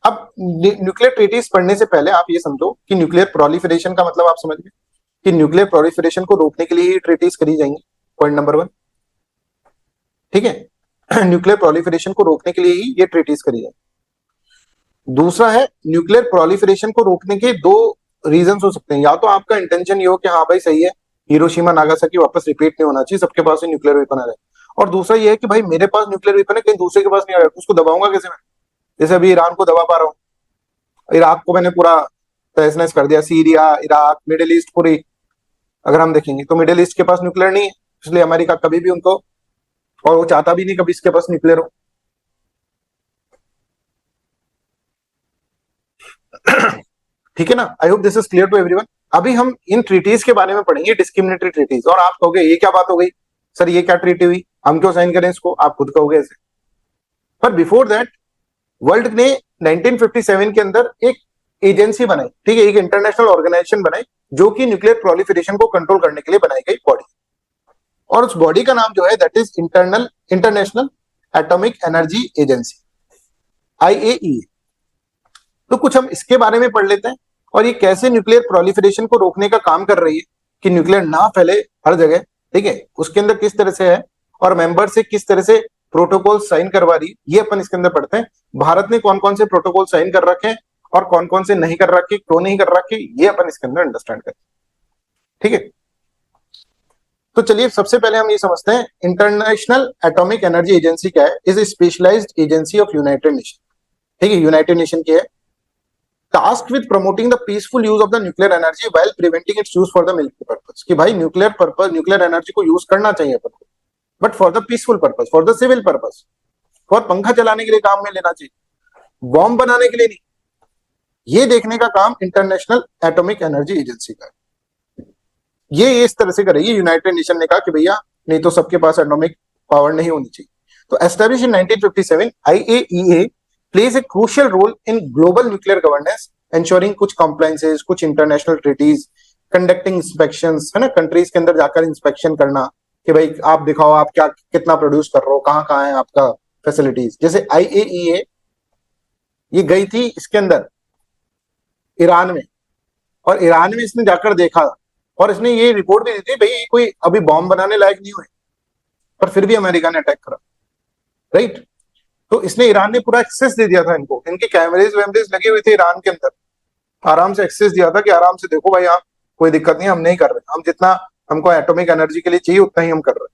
अब न्यूक्लियर ट्रीटीज पढ़ने से पहले आप ये समझो कि न्यूक्लियर प्रोलिफरेशन का मतलब आप समझ गए कि न्यूक्लियर प्रोलिफरेशन को रोकने के लिए ही ट्रीटीज करी जाएंगी, पॉइंट नंबर 1, ठीक है। न्यूक्लियर प्रोलिफरेशन को रोकने के लिए ही ये ट्रीटीज करी जाएंगी। दूसरा है, न्यूक्लियर प्रोलिफरेशन को रोकने के दो रीजन हो सकते हैं, या तो आपका इंटेंशन ये हो कि हाँ भाई सही है, हिरोशिमा नागासाकी वापस रिपीट नहीं होना चाहिए, सबके पास ही न्यूक्लियर वेपन आ जाए, और दूसरा ये है कि भाई मेरे पास न्यूक्लियर वेपन है, कहीं दूसरे के पास नहीं आ रहा, उसको दबाऊंगा कैसे मैं? जैसे अभी ईरान को दबा पा रहा हूँ, इराक को मैंने पूरा तहस नहस कर दिया, सीरिया, इराक, मिडिल ईस्ट पूरी अगर हम देखेंगे तो मिडिल ईस्ट के पास न्यूक्लियर नहीं है, इसलिए अमेरिका कभी भी उनको, और वो चाहता भी नहीं कभी इसके पास न्यूक्लियर हो। ठीक है ना, I hope this is clear to everyone. अभी हम इन ट्रीटीज के बारे में पढ़ेंगे, डिस्क्रिमिनेटरी ट्रीटीज, और आप कहोगे ये क्या बात हो गई सर, ये क्या ट्रीटी हुई, हम क्यों साइन करें इसको, आप खुद कहोगे ऐसे। पर बिफोर दैट वर्ल्ड ने 1957 के अंदर एक एजेंसी बनाई, ठीक है, एक इंटरनेशनल ऑर्गेनाइजेशन बनाई जो कि न्यूक्लियर प्रोलिफरेशन को कंट्रोल करने के लिए बनाई गई बॉडी, और उस बॉडी का नाम जो है that is international atomic energy agency, IAEA। तो कुछ हम इसके बारे में पढ़ लेते हैं, और ये कैसे न्यूक्लियर प्रोलिफरेशन को रोकने का काम कर रही है कि न्यूक्लियर ना फैले हर जगह, ठीक है, उसके अंदर किस तरह से है, और मेंबर से किस तरह से प्रोटोकॉल साइन करवा रही, ये अपन इसके अंदर पढ़ते हैं। भारत ने कौन कौन से प्रोटोकॉल साइन कर रखे हैं और कौन कौन से नहीं कर रखे, क्यों नहीं कर रखे, ये अपन इसके अंदर अंडरस्टैंड करें, ठीक है। तो चलिए सबसे पहले हम ये समझते हैं इंटरनेशनल एटॉमिक एनर्जी एजेंसी क्या है। Is a specialised agency of United Nation, ठीक है, यूनाइटेड नेशन की है, task with promoting the peaceful use of the nuclear energy while preventing its use for the military purpose, कि भाई nuclear energy को use करना चाहिए अपन को, but for the peaceful purpose, for the civil purpose, for पंखा चलाने के लिए काम में लेना चाहिए, बॉम्ब बनाने के लिए नहीं। ये देखने का काम इंटरनेशनल एटॉमिक एनर्जी एजेंसी का है। ये इस तरह से करेगी, यूनाइटेड नेशन ने कहा कि भैया नहीं तो सबके पास एटॉमिक पावर नहीं होनी चाहिए। तो establish in 1957, IAEA plays a crucial role in global nuclear governance, ensuring कुछ compliances, कुछ international treaties, conducting inspections, है ना, कंट्रीज के अंदर जाकर इंस्पेक्शन करना कि भाई आप दिखाओ आप क्या कितना प्रोड्यूस कर रहे हो, कहाँ कहाँ है आपका फैसिलिटीज। जैसे IAEA ये गई थी इसके अंदर ईरान में, और ईरान में इसने जाकर देखा, और इसने ये रिपोर्ट भी दी थी भाई कोई अभी बॉम्ब बनाने लायक नहीं हुए, पर फिर भी अमेरिका ने अटैक करा, राइट। तो इसने ईरान ने पूरा एक्सेस दे दिया था इनको, इनके कैमरेज वैमरेज लगे हुए थे ईरान के अंदर, आराम से एक्सेस दिया था कि आराम से देखो भाई आप कोई दिक्कत नहीं, हम नहीं कर रहे, हम जितना हमको एटॉमिक एनर्जी के लिए चाहिए उतना ही हम कर रहे हैं,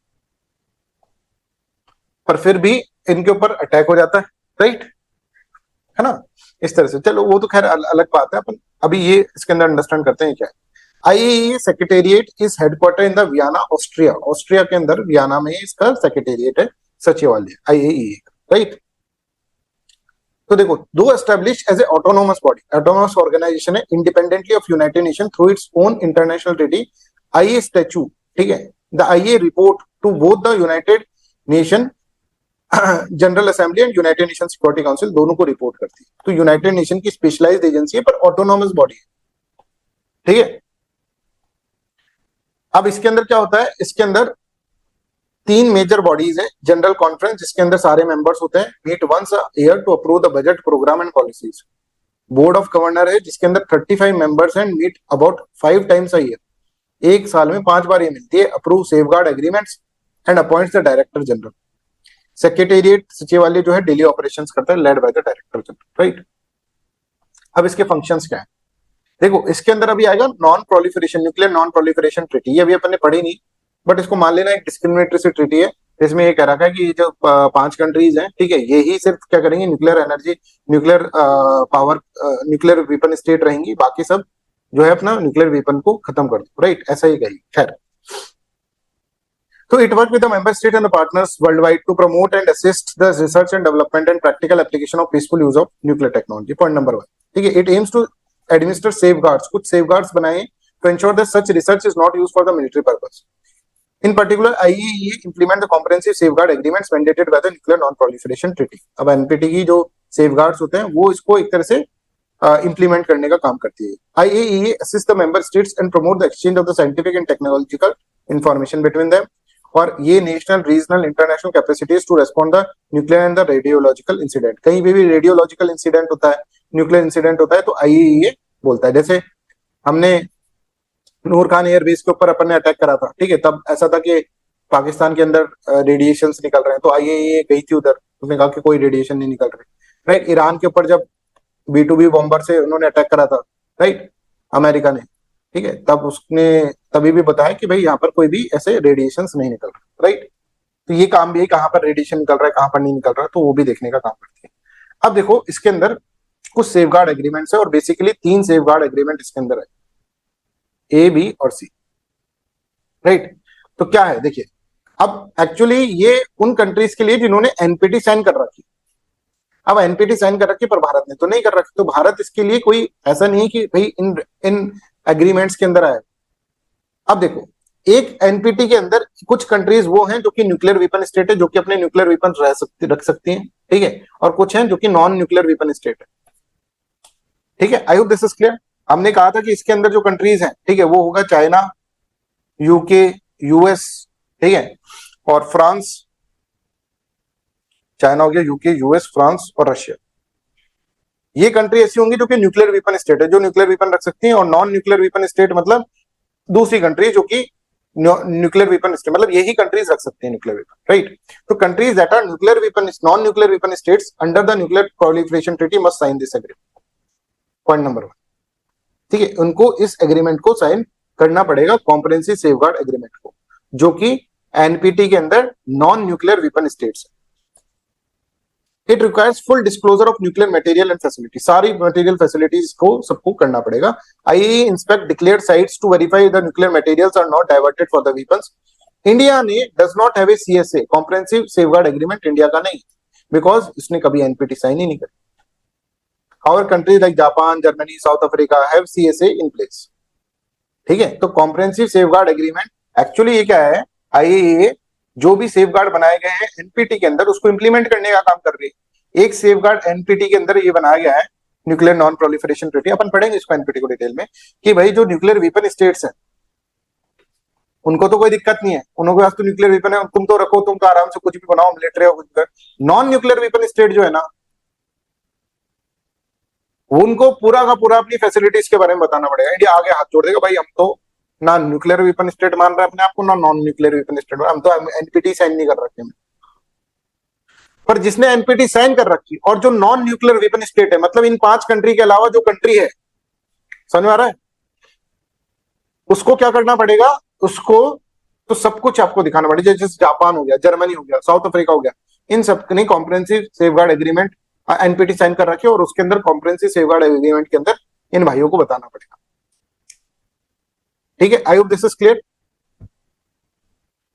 पर फिर भी इनके ऊपर अटैक हो जाता है, राइट, है ना, इस तरह से। चलो वो तो खैर अलग बात है, अपन अभी ये इसके अंदर अंडरस्टैंड करते हैं क्या है। IAEA secretariat is headquarter in the Vienna, Austria, Austria के अंदर वियना में इसका सेक्रेटेरिएट है, सचिवालय IAEA, राइट। तो देखो, दो establish as a autonomous body, autonomous organisation है independently of United Nation through its own international treaty, IA statute, ठीक है। The IA report to both the United Nation General Assembly and United Nation Security Council, दोनों को report करती है। तो United Nation की specialised agency है पर ऑटोनोमस बॉडी है, ठीक है। अब इसके अंदर क्या होता है, इसके अंदर तीन मेजर बॉडीज है, जनरल कॉन्फ्रेंस जिसके अंदर सारे मेंबर्स होते हैं, meet once a year to approve the budget, programme and policies. Board of governor है जिसके अंदर 35 members and meet about 5 times a year, एक साल में 5 बार ये मिलती है, approve safeguard agreements and appoints the director general. Secretariat सचिवालय जो है डेली ऑपरेशंस करता है, led by the director general, right. अब इसके फंक्शंस क्या है, देखो इसके अंदर अभी आएगा non proliferation, nuclear non proliferation treaty, ये अभी अपन ने पढ़ी नहीं, बट इसको मान लेना एक डिस्क्रिमिनेटरी सी ट्रीटी है। इसमें ये कह रखा है कि ये जो 5 कंट्रीज हैं, ठीक है, ये ही सिर्फ क्या करेंगे, nuclear energy, nuclear power, nuclear weapon state रहेंगी, बाकी सब जो है अपना न्यूक्लियर वेपन को खत्म कर दो, राइट, ऐसा ही कही। खैर, तो it work with the member state and partners worldwide to promote and assist the research and development and practical application of peaceful use of nuclear technology, point number 1, ठीक है। It aims to administer safeguards, कुछ सेफगार्ड्स बनाए to ensure that such research is not used for the military purpose. In particular, IAEA implement the comprehensive safeguard agreements mandated by the Nuclear Non-Proliferation Treaty. अब NPT की जो safeguards होते हैं वो इसको एक तरह से इंप्लीमेंट करने का काम करती है। IAEA assist the member states and promote the exchange of the scientific and technological information between them, और ये national regional international capacities to respond the nuclear and the radiological incident. कहीं भी रेडियोलॉजिकल इंसिडेंट होता है, nuclear incident होता है, तो IAEA बोलता है। जैसे हमने नूर खान एयरबेस के ऊपर अपन ने अटैक करा था, ठीक है, तब ऐसा था कि पाकिस्तान के अंदर रेडिएशन निकल रहे हैं, तो IAEA गई थी उधर, उसने कहा कि कोई रेडिएशन नहीं निकल रही, राइट। ईरान के ऊपर जब B2B बॉम्बर से उन्होंने अटैक करा था, राइट, अमेरिका ने, ठीक है, तब उसने तभी भी बताया कि भाई यहाँ पर कोई भी ऐसे रेडिएशन नहीं निकल रहा, राइट। तो ये काम भी है, कहाँ पर रेडिएशन निकल रहा है, कहाँ पर नहीं निकल रहा है, तो वो भी देखने का काम करती है। अब देखो इसके अंदर कुछ सेफगार्ड एग्रीमेंट्स है, और बेसिकली 3 सेफगार्ड एग्रीमेंट इसके अंदर है, A, B और C, राइट। तो क्या है देखिए, अब एक्चुअली ये उन कंट्रीज के लिए जिन्होंने NPT साइन कर रखी। अब NPT साइन कर रखी पर भारत ने तो नहीं कर रखी, तो भारत इसके लिए कोई ऐसा नहीं है कि भाई इन इन एग्रीमेंट्स के अंदर आए। अब देखो, एक NPT के अंदर कुछ कंट्रीज वो हैं जो कि न्यूक्लियर वेपन स्टेट है, जो कि अपने न्यूक्लियर वेपन रख सकती हैं, ठीक है, और कुछ हैं जो कि नॉन न्यूक्लियर वेपन स्टेट है, ठीक है। I hope this is clear. हमने कहा था कि इसके अंदर जो कंट्रीज हैं, ठीक है, वो होगा चाइना, UK, US, ठीक है, और फ्रांस, चाइना हो गया, UK, US, फ्रांस और रशिया। ये कंट्री ऐसी होंगी जो कि न्यूक्लियर वेपन स्टेट है, जो न्यूक्लियर वेपन रख सकती हैं, और नॉन न्यूक्लियर वेपन स्टेट मतलब दूसरी कंट्री जो कि न्यूक्लियर वेपन स्टेट, मतलब यही कंट्रीज रख सकते हैं न्यूक्लियर वेपन, राइट। तो countries that are nuclear weapon non nuclear weapon states under the nuclear proliferation treaty must sign this agreement. Point number 1, ठीक है, उनको इस एग्रीमेंट को साइन करना पड़ेगा, कॉम्प्रिहेंसिव सेफगार्ड एग्रीमेंट को, जो कि NPT के अंदर नॉन न्यूक्लियर वेपन स्टेट्स है। It requires full disclosure of nuclear material and facility, सारी मटेरियल फैसिलिटीज को सबको करना पड़ेगा। IAEA inspect declared sites to verify the nuclear materials are not diverted for the weapons. India ने does not have a CSA, comprehensive safeguard agreement India का नहीं, because इसने कभी NPT साइन ही नहीं करी। Our countries like Japan, Germany, South Africa have CSA in place, ठीक है। तो कॉम्प्रिहेंसिव सेफगार्ड एग्रीमेंट एक्चुअली ये क्या है, IAEA जो भी सेफगार्ड बनाए गए हैं NPT के अंदर उसको इंप्लीमेंट करने का काम कर रही है। एक सेफगार्ड NPT के अंदर ये बनाया गया है, न्यूक्लियर नॉन प्रोलिफरेशन ट्रीटी, अपन पढ़ेंगे इसको NPT को डिटेल में, कि भाई जो न्यूक्लियर वेपन स्टेट्स हैं उनको तो कोई दिक्कत नहीं है, उनके पास तो न्यूक्लियर वेपन है, तुम तो रखो, तुम तो आराम से कुछ भी बनाओ, मिलिट्री हो कुछ कर। नॉन न्यूक्लियर वेपन स्टेट जो है ना, उनको पूरा का पूरा अपनी फैसिलिटीज के बारे में बताना पड़ेगा। इंडिया आगे हाथ जोड़ देगा, भाई हम तो ना न्यूक्लियर वेपन स्टेट मान रहे हैं अपने आप को, ना नॉन न्यूक्लियर वेपन स्टेट, हम तो NPT साइन नहीं कर रखे हैं। पर जिसने NPT साइन कर रखी और जो नॉन न्यूक्लियर वेपन स्टेट है, मतलब इन 5 कंट्री के अलावा जो कंट्री है, समझ में आ रहा है, उसको क्या करना पड़ेगा, उसको तो सब कुछ आपको दिखाना पड़ेगा। जैसे जापान हो गया, जर्मनी हो गया, साउथ अफ्रीका हो गया, इन सब ने comprehensive safeguard agreement NPT sign कर रखी है, और उसके अंदर कॉम्प्रिहेंसिव सेफगार्ड एग्रीमेंट के अंदर इन भाइयों को बताना पड़ेगा, ठीक है। I hope this is clear.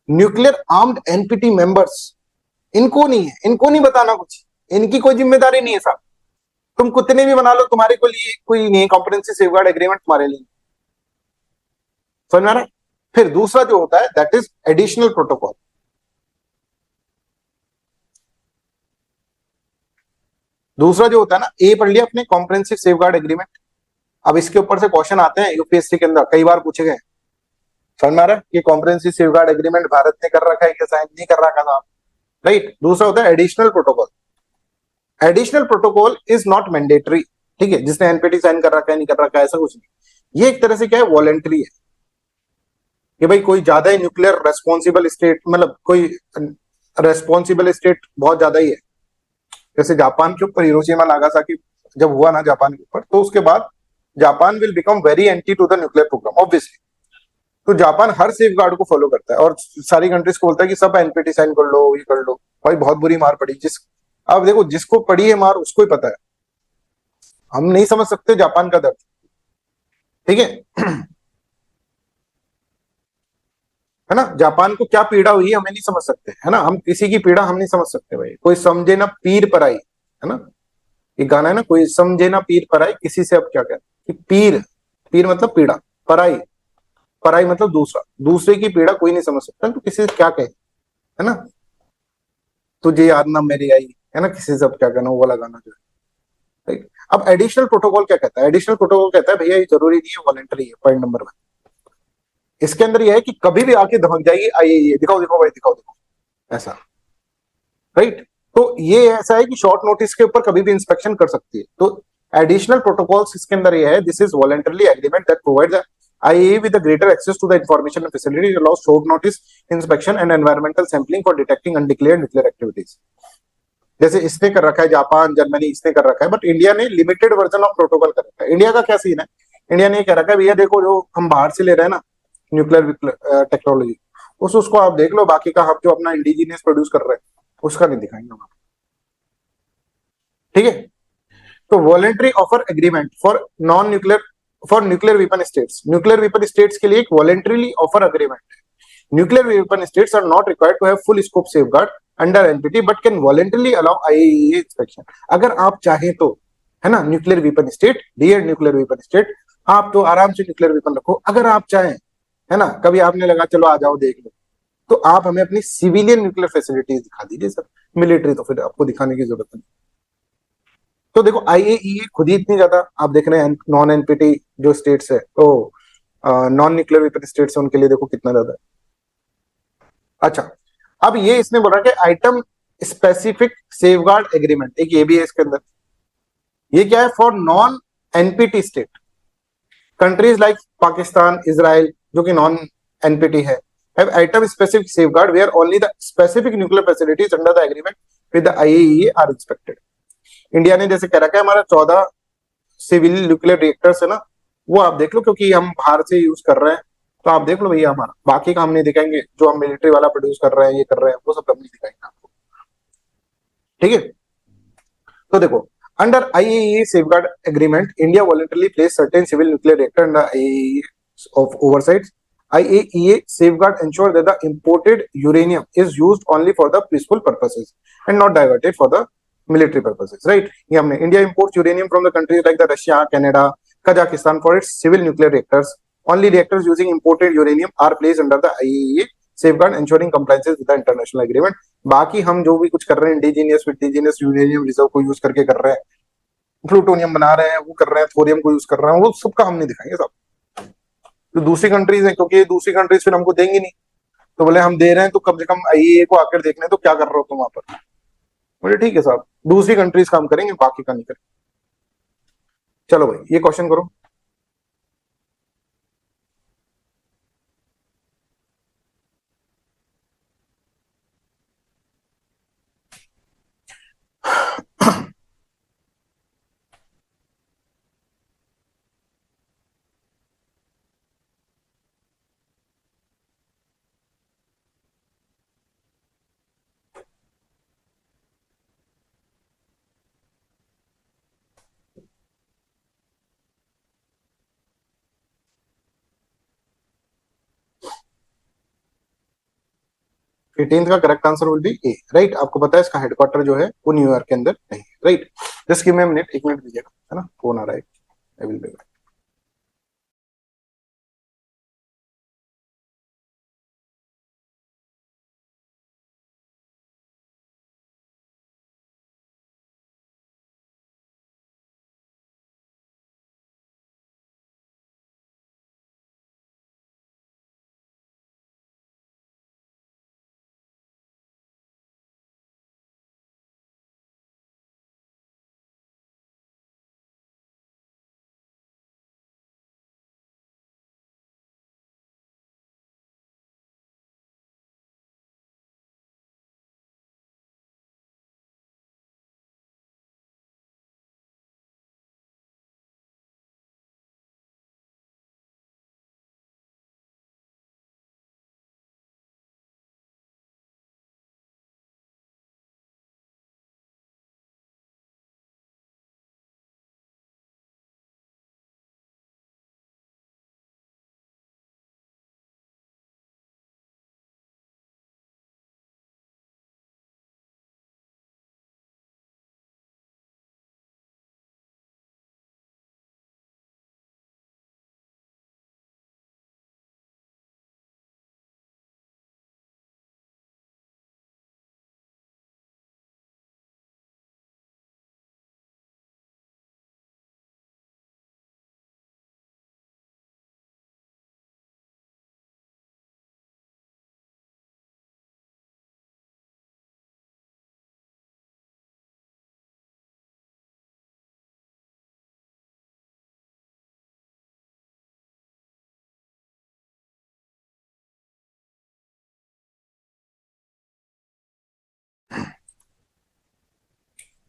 Nuclear armed NPT members, इनको नहीं है, इनको नहीं बताना कुछ, इनकी कोई जिम्मेदारी नहीं है साहब, तुम कितने भी बना लो, तुम्हारे को लिए कोई नहीं, कॉम्प्रिहेंसिव सेफगार्ड एग्रीमेंट तुम्हारे लिए, समझ में आ रहा है। फिर दूसरा जो होता है दैट इज एडिशनल प्रोटोकॉल। दूसरा जो होता है ना, ए पढ़ लिया अपने, कॉम्प्रिहेंसिव सेफगार्ड एग्रीमेंट। अब इसके ऊपर से क्वेश्चन आते हैं UPSC के अंदर, कई बार पूछे गए, समझ में आ रहा है, कि कॉम्प्रिहेंसिव सेफगार्ड एग्रीमेंट भारत ने कर रखा है कि साइन नहीं कर रखा था, राइट। दूसरा होता है additional protocol. Additional protocol is not mandatory, ठीक है, जिसने NPT साइन कर रखा है नहीं कर रखा है ऐसा कुछ नहीं, ये एक तरह से क्या है, वॉलेंट्री है, कि भाई कोई ज्यादा ही न्यूक्लियर रेस्पॉन्सिबल स्टेट, मतलब कोई रेस्पॉन्सिबल स्टेट बहुत ज्यादा ही है, जैसे जापान के ऊपर हिरोशिमा नागासाकी जब हुआ ना जापान के ऊपर, तो उसके बाद Japan will become very anti to the nuclear program obviously. तो जापान हर सेफ गार्ड को फॉलो करता है और सारी कंट्रीज को बोलता है कि सब NPT साइन कर लो, ये कर लो। भाई बहुत बुरी मार पड़ी, अब देखो जिसको पड़ी है मार उसको ही पता है, हम नहीं समझ सकते जापान का दर्द, ठीक है है ना। जापान को क्या पीड़ा हुई हमें नहीं समझ सकते, है ना, हम किसी की पीड़ा हम नहीं समझ सकते भाई। कोई समझे ना पीर पराई, है ना, एक गाना है ना, कोई समझे ना पीर पराई, किसी से अब क्या कहते कि पीर, पीर मतलब पीड़ा, पराई, पराई मतलब दूसरा, दूसरे की पीड़ा कोई नहीं समझ सकता, तो किसी से क्या कहे, है ना। तुझे याद ना मेरी आई, है ना, किसी से अब क्या कहना, वो वाला गाना जो है, अब एडिशनल प्रोटोकॉल क्या कहता है? एडिशनल प्रोटोकॉल कहता है भैया ये जरूरी नहीं है, वॉलेंटरी है। पॉइंट नंबर 1, इसके अंदर ये है कि कभी भी आके धमक जाएगी आईएईए, दिखाओ दिखाओ भाई, दिखाओ दिखाओ, ऐसा, राइट। तो ये ऐसा है कि शॉर्ट नोटिस के ऊपर कभी भी इंस्पेक्शन कर सकती है। तो एडिशनल प्रोटोकॉल्स इसके अंदर ये है, this is voluntary agreement that provide the IAEA with a greater access to the information and facility, allows short notice inspection and environmental sampling for detecting undeclared nuclear activities। जैसे इसने कर रखा है, Japan, Germany, इसने कर रखा है, but India ने लिमिटेड वर्जन ऑफ प्रोटोकॉल कर रखा है। इंडिया का क्या सीन है? इंडिया ने कह रखा है भैया देखो, जो हम बाहर से ले रहे हैं ना न्यूक्लियर टेक्नोलॉजी, उसको आप देख लो, बाकी का हम जो अपना इंडिजीनियस प्रोड्यूस कर रहे हैं उसका नहीं दिखाएंगे हम। ठीक है। तो voluntary offer agreement for non nuclear, for nuclear weapon states, nuclear weapon states के लिए एक वॉलेंटरीली ऑफर एग्रीमेंट है। Nuclear weapon states are not required to have full scope safeguard under NPT but can voluntarily allow IAEA inspection. अगर आप चाहें तो, है ना, nuclear weapon state, dear nuclear weapon state, आप तो आराम से न्यूक्लियर वेपन रखो अगर आप चाहें, है ना। कभी आपने लगा चलो आ जाओ देख लो, तो आप हमें अपनी सिविलियन न्यूक्लियर फैसिलिटीज दिखा दीजिए सर। मिलिट्री तो फिर आपको दिखाने की जरूरत नहीं। तो देखो आईएईए खुद ही इतनी ज्यादा आप देख रहे हैं, नॉन एनपीटी जो स्टेट्स है, तो नॉन न्यूक्लियर वेपन स्टेट्स है, उनके लिए देखो कितना ज्यादा है। अच्छा, अब ये इसने बोला कि आइटम स्पेसिफिक सेफगार्ड एग्रीमेंट, एक ये भी है इसके अंदर। ये क्या है? For non NPT state, countries like Pakistan, Israel, जो कि नॉन एनपीटी है, have item specific safeguard where only the specific nuclear facilities under the agreement with the IAEA are inspected। India ने जैसे कह रखा है हमारा 14 सिविल न्यूक्लियर रिएक्टर्स है ना, वो आप देख लो, क्योंकि हम बाहर से यूज कर रहे हैं, तो आप देख लो भैया, हमारा बाकी का हम नहीं दिखाएंगे, जो हम मिलिट्री वाला प्रोड्यूस कर रहे हैं, ये कर रहे हैं, वो सब हम नहीं दिखाएंगे आपको। ठीक है। तो देखो, under IAEA safeguard agreement, India voluntarily place certain civil nuclear reactor under IAEA of oversights। IAEA safeguard ensure that the imported uranium is used only for the peaceful purposes and not diverted for the military purposes, right? ये हमने, India imports uranium from the countries like the Russia, Canada, Kazakhstan for its civil nuclear reactors। Only reactors using imported uranium are placed under the IAEA safeguard ensuring compliance with the international agreement। बाकी हम जो भी कुछ कर रहे हैं, indigenous uranium reserve को use करके कर रहे हैं, प्लूटोनियम बना रहे हैं, वो कर रहे हैं, थोरियम को यूज कर रहे हैं, वो सबका हम नहीं दिखाएंगे सब। तो दूसरी कंट्रीज है, क्योंकि दूसरी कंट्रीज फिर हमको देंगी नहीं, तो बोले हम दे रहे हैं तो कम से कम आईएए को आकर देखने तो क्या कर रहे हो तुम वहां पर। बोले ठीक है साहब, दूसरी कंट्रीज काम करेंगे, बाकी का नहीं करेंगे। चलो भाई ये क्वेश्चन करो। एटीन का correct answer will be A, right. आपको पता है इसका हेडक्वार्टर जो है वो न्यूयॉर्क के अंदर नहीं है, right. Just give me minute, एक मिनट दीजिएगा, है ना, फोन आ रहा है, आई विल बी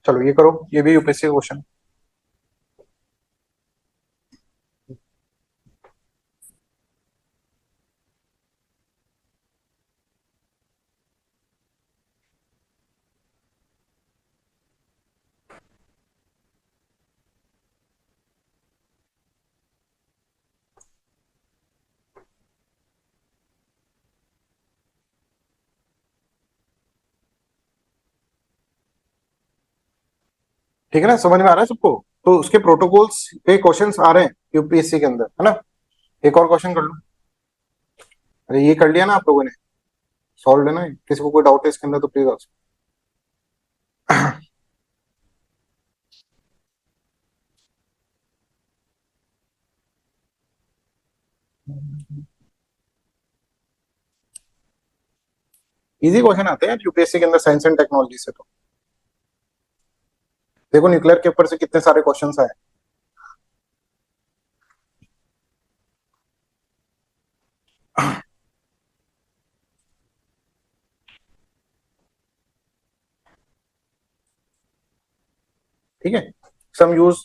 चलो ये करो, ये भी यूपीएससी का क्वेश्चन। ठीक है ना, समझ में आ रहा है सबको? तो उसके प्रोटोकॉल्स पे क्वेश्चंस आ रहे हैं यूपीएससी के अंदर, है ना। एक और क्वेश्चन कर लो। अरे ये कर लिया ना आप लोगों ने, सॉल्व है ना। किसी को कोई डाउट है इसके अंदर तो प्लीज आंसर। इजी क्वेश्चन आते हैं यूपीएससी के अंदर साइंस एंड टेक्नोलॉजी से। तो देखो न्यूक्लियर के ऊपर से कितने सारे क्वेश्चंस आए। ठीक है। सम use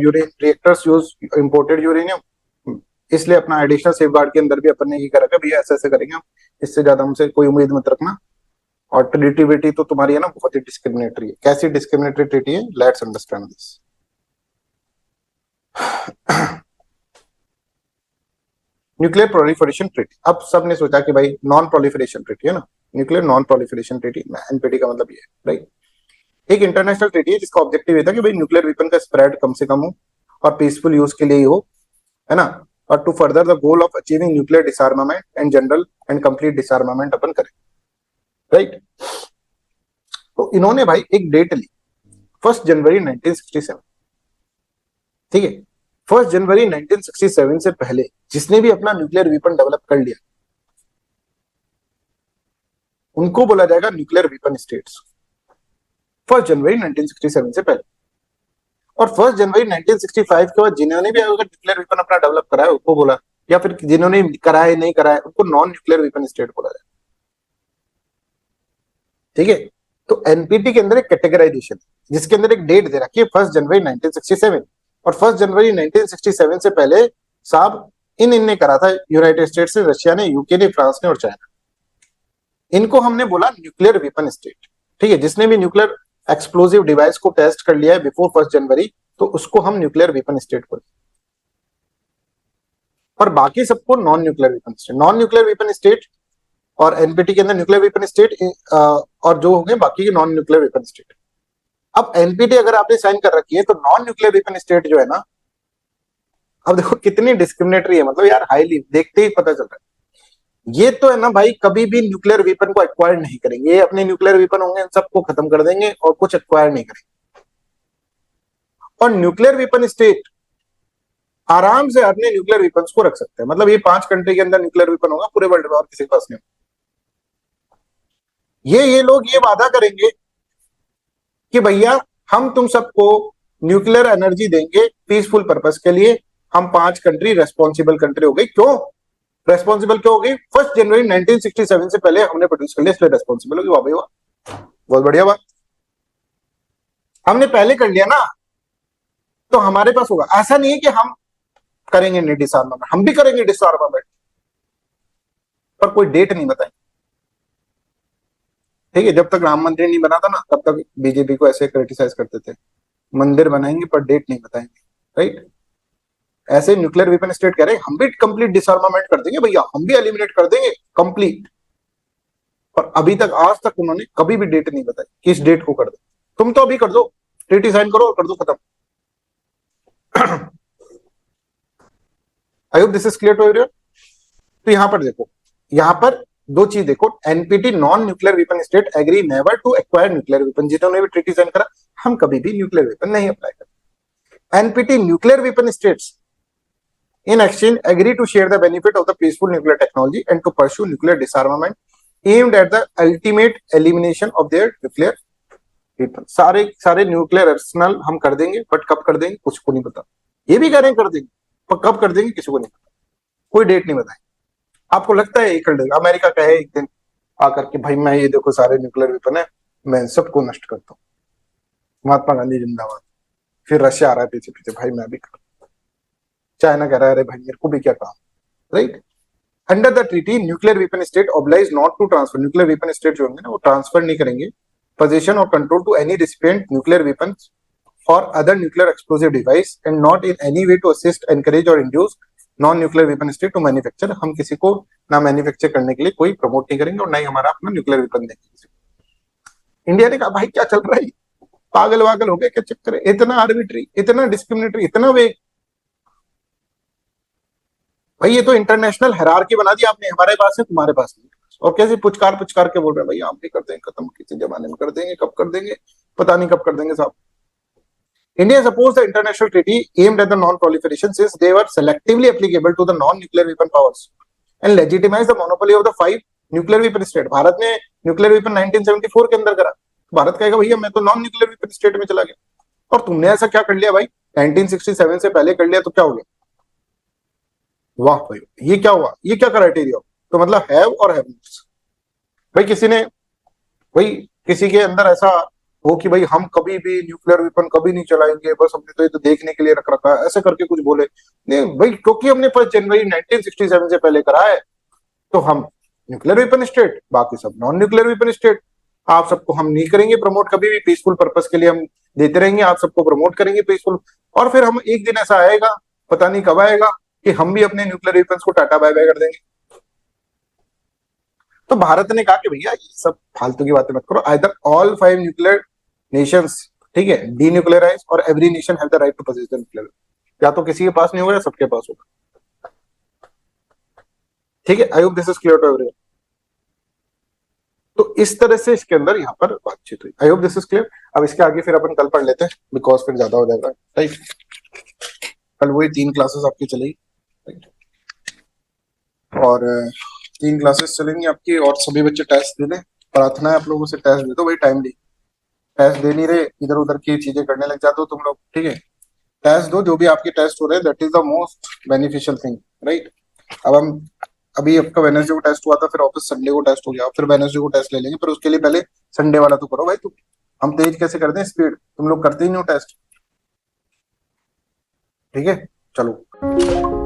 यूरेन reactors use imported uranium, इसलिए अपना एडिशनल सेफ गार्ड के अंदर भी अपन ने ये करा कि भैया ऐसे ऐसे करेंगे हम, इससे ज्यादा हमसे कोई उम्मीद मत रखना। और ट्रीटी तो तुम्हारी है ना बहुत ही डिस्क्रिमिनेटरी है। कैसी डिस्क्रिमिनेटरी ट्रीटी है, let's understand this. Nuclear proliferation treaty, अब सबने सोचा कि भाई नॉन प्रोलिफरेशन ट्रीटी है ना, nuclear non proliferation treaty, NPT का मतलब ये है, राइट। एक इंटरनेशनल ट्रीटी है जिसका ऑब्जेक्टिव ये था कि भाई न्यूक्लियर वेपन का स्प्रेड कम से कम हो और पीसफुल यूज के लिए ही हो, है ना। और to further the goal of achieving nuclear disarmament and general and complete disarmament अपन करें, राइट। तो इन्होंने भाई एक डेट ली, 1 जनवरी 1967। ठीक है, 1 जनवरी 1967 से पहले जिसने भी अपना न्यूक्लियर वेपन डेवलप कर लिया उनको बोला जाएगा न्यूक्लियर वेपन स्टेट्स। 1 जनवरी 1967 से पहले। और 1 जनवरी 1965 के बाद जिन्होंने भी अगर न्यूक्लियर वेपन अपना डेवलप करा है उसको बोला, या फिर जिन्होंने कराया नहीं कराया उनको नॉन न्यूक्लियर वेपन स्टेट बोला जाए। ठीक है। तो एनपीटी के अंदर एक कैटेगराइजेशन जिसके अंदर एक डेट दे रखी है 1 जनवरी 1967, और 1 जनवरी 1967 से पहले साहब इनने करा था, यूनाइटेड स्टेट्स ने, रशिया ने, यूके ने, फ्रांस ने और चाइना। इनको हमने बोला न्यूक्लियर वेपन स्टेट। ठीक है, जिसने भी न्यूक्लियर एक्सप्लोसिव डिवाइस को टेस्ट कर लिया है बिफोर 1 जनवरी तो उसको हम न्यूक्लियर वेपन स्टेट बोलते हैं। और बाकी सबको non nuclear weapon state, non nuclear weapon state और एनपीटी के अंदर न्यूक्लियर वेपन स्टेट, और जो हो गए बाकी के नॉन न्यूक्लियर वेपन स्टेट। अब एनपीटी अगर आपने साइन कर रखी है तो नॉन न्यूक्लियर वेपन स्टेट जो है ना, अब देखो कितनी डिस्क्रिमिनेटरी है, मतलब यार हाईली देखते ही पता चल रहा है। ये तो है ना भाई, कभी भी न्यूक्लियर वेपन को एक्वायर नहीं करेंगे, ये अपने न्यूक्लियर वेपन होंगे सबको खत्म कर देंगे और कुछ एक्वायर नहीं करेंगे। और न्यूक्लियर वेपन स्टेट आराम से अपने न्यूक्लियर वेपन्स को रख सकते हैं, मतलब ये 5 कंट्री के अंदर न्यूक्लियर वेपन होगा पूरे वर्ल्ड में और किसी के पास नहीं। ये लोग ये वादा करेंगे कि भैया हम तुम सबको न्यूक्लियर एनर्जी देंगे पीसफुल पर्पस के लिए। हम 5 कंट्री रेस्पॉन्सिबल कंट्री हो गई। क्यों रेस्पॉन्सिबल क्यों हो गई? 1 जनवरी 1967 से पहले हमने प्रोड्यूस कर लिया इसलिए रेस्पॉन्सिबल होगी। वाह भाई वाह, बहुत बढ़िया बात। हमने पहले कर लिया ना तो हमारे पास होगा। ऐसा नहीं है कि हम करेंगे नहीं डिसआर्मामेंट, हम भी करेंगे डिसआर्मामेंट, पर कोई डेट नहीं बताई। ठीक है, जब तक राम मंदिर नहीं बना था ना तब तक बीजेपी को ऐसे क्रिटिसाइज करते थे, मंदिर बनाएंगे पर डेट नहीं बताएंगे, राइट। ऐसे न्यूक्लियर वेपन स्टेट कह रहे हैं हम भी कंप्लीट डिसआर्मामेंट कर देंगे भैया, हम भी एलिमिनेट कर देंगे कंप्लीट। पर अभी तक आज तक उन्होंने कभी भी डेट नहीं बताई कि इस डेट को कर दो। तुम तो अभी कर दो, ट्रीटी साइन करो और कर दो खत्म। I hope this is clear to everyone. तो यहां पर देखो, यहां पर दो चीज देखो, NPT non nuclear weapon state agree never to acquire nuclear weapon, जिन्होंने भी ट्रीटी साइन करा हम कभी भी न्यूक्लियर वेपन नहीं अप्लाई करते। NPT nuclear weapon states in exchange agree to share the benefit of the peaceful nuclear technology and to pursue nuclear disarmament aimed at the ultimate elimination of their nuclear weapon। सारे सारे nuclear Arsenal हम कर देंगे, but कब कर देंगे कुछ को नहीं पता। ये भी कह रहे हैं कर देंगे, पर कब कर देंगे किसी को नहीं पता, कोई डेट नहीं बताई। आपको लगता है ये कर देगा? अमेरिका कहे एक दिन आकर के भाई मैं ये देखो सारे न्यूक्लियर वेपन है, मैं सबको नष्ट करता हूँ। महात्मा गांधी जिंदाबाद। फिर रशिया आ रहा है पीछे पीछे, भाई मैं भी कर, चाइना कह रहा है अरे भाई मेरे को भी क्या काम, right. Under the treaty nuclear weapon state oblige not to transfer, nuclear weapon state जो होंगे ना वो ट्रांसफर नहीं करेंगे पोजीशन और control to any recipient nuclear weapon or other nuclear explosive device and not in any way to assist, encourage or induce non nuclear weapon state to manufacture. हम किसी को ना मैन्युफैक्चर करने के लिए कोई प्रमोट नहीं करेंगे और ना ही हमारा अपना न्यूक्लियर वेपन देंगे किसी को। इंडिया ने कहा भाई क्या चल रहा है, पागल वागल हो गए क्या, चक्कर है, इतना आर्बिट्री, इतना डिस्क्रिमिनेटरी, इतना वेग। भाई ये तो इंटरनेशनल हायरार्की बना दी आपने, हमारे पास है तुम्हारे पास नहीं। और कैसे पुचकार पुचकार के बोल रहे हैं भाई हम भी कर देंगे खत्म, किसी जमाने में कर देंगे, कब कर देंगे पता नहीं, कब कर देंगे साहब। India supports the international treaty aimed at the non-proliferation since they were selectively applicable to the non-nuclear weapon powers and legitimize the monopoly of the 5 nuclear weapon state। Bharat ने न्यूक्लियर वेपन 1974 के अंदर करा, भारत कहेगा भैया मैं तो नॉन न्यूक्लियर वेपन स्टेट में चला गया। और तुमने ऐसा क्या कर लिया भाई, 1967 से पहले कर लिया तो क्या हो गया, वाह भाई ये क्या हुआ, ये क्या क्राइटेरिया। तो मतलब हैव और हैव नॉट्स। भाई किसी ने, भाई किसी के अंदर ऐसा हो कि भाई हम कभी भी न्यूक्लियर वेपन कभी नहीं चलाएंगे, बस हमने तो ये तो देखने के लिए रख रखा है, ऐसे करके कुछ बोले नहीं भाई, क्योंकि हमने 1 जनवरी 1967 से पहले करा है तो हम न्यूक्लियर वेपन स्टेट, बाकी सब नॉन न्यूक्लियर वेपन स्टेट। आप सबको हम नहीं करेंगे प्रमोट कभी भी, पीसफुल पर्पस के लिए हम देते रहेंगे, आप सबको प्रमोट करेंगे पीसफुल। और फिर हम एक दिन ऐसा आएगा, पता नहीं कब आएगा, कि हम भी अपने न्यूक्लियर वेपन्स को टाटा बाय बाय कर देंगे। तो भारत ने कहा कि भैया ये सब फालतू की बातें मत करो, आइदर ऑल 5 न्यूक्लियर नेशंस, ठीक है, डी न्यूक्लियराइज और every nation have the right to possess the nuclear, या तो किसी के पास नहीं होगा या सबके पास होगा। ठीक है, I hope this is clear to everyone. तो इस तरह से इसके अंदर यहाँ पर बातचीत हुई, आई होप दिस इज क्लियर। अब इसके आगे फिर अपन कल पढ़ लेते हैं, बिकॉज फिर ज्यादा हो जाएगा, राइट। कल वही 3 क्लासेस आपकी चलेगी, राइट, और 3 क्लासेस चलेंगी आपकी, और सभी बच्चे टेस्ट दे दें। प्रार्थना है आप लोगों से टेस्ट दे दो भाई, टाइमली। टेस्ट दे नहीं रहे, इधर उधर की चीजें करने लग जाते हो तुम लोग, ठीक है। टेस्ट दो, जो भी आपके टेस्ट हो रहे हैं, that is the most beneficial thing, right. अब हम, अभी आपका वेडनेसडे को टेस्ट हुआ था, फिर ऑफिस संडे को टेस्ट हो गया, फिर वेडनेसडे को टेस्ट ले लेंगे, पर उसके लिए पहले संडे वाला तो करो भाई तुम। हम तेज कैसे करते हैं, स्पीड, तुम लोग करते ही नहीं हो टेस्ट, ठीक है। चलो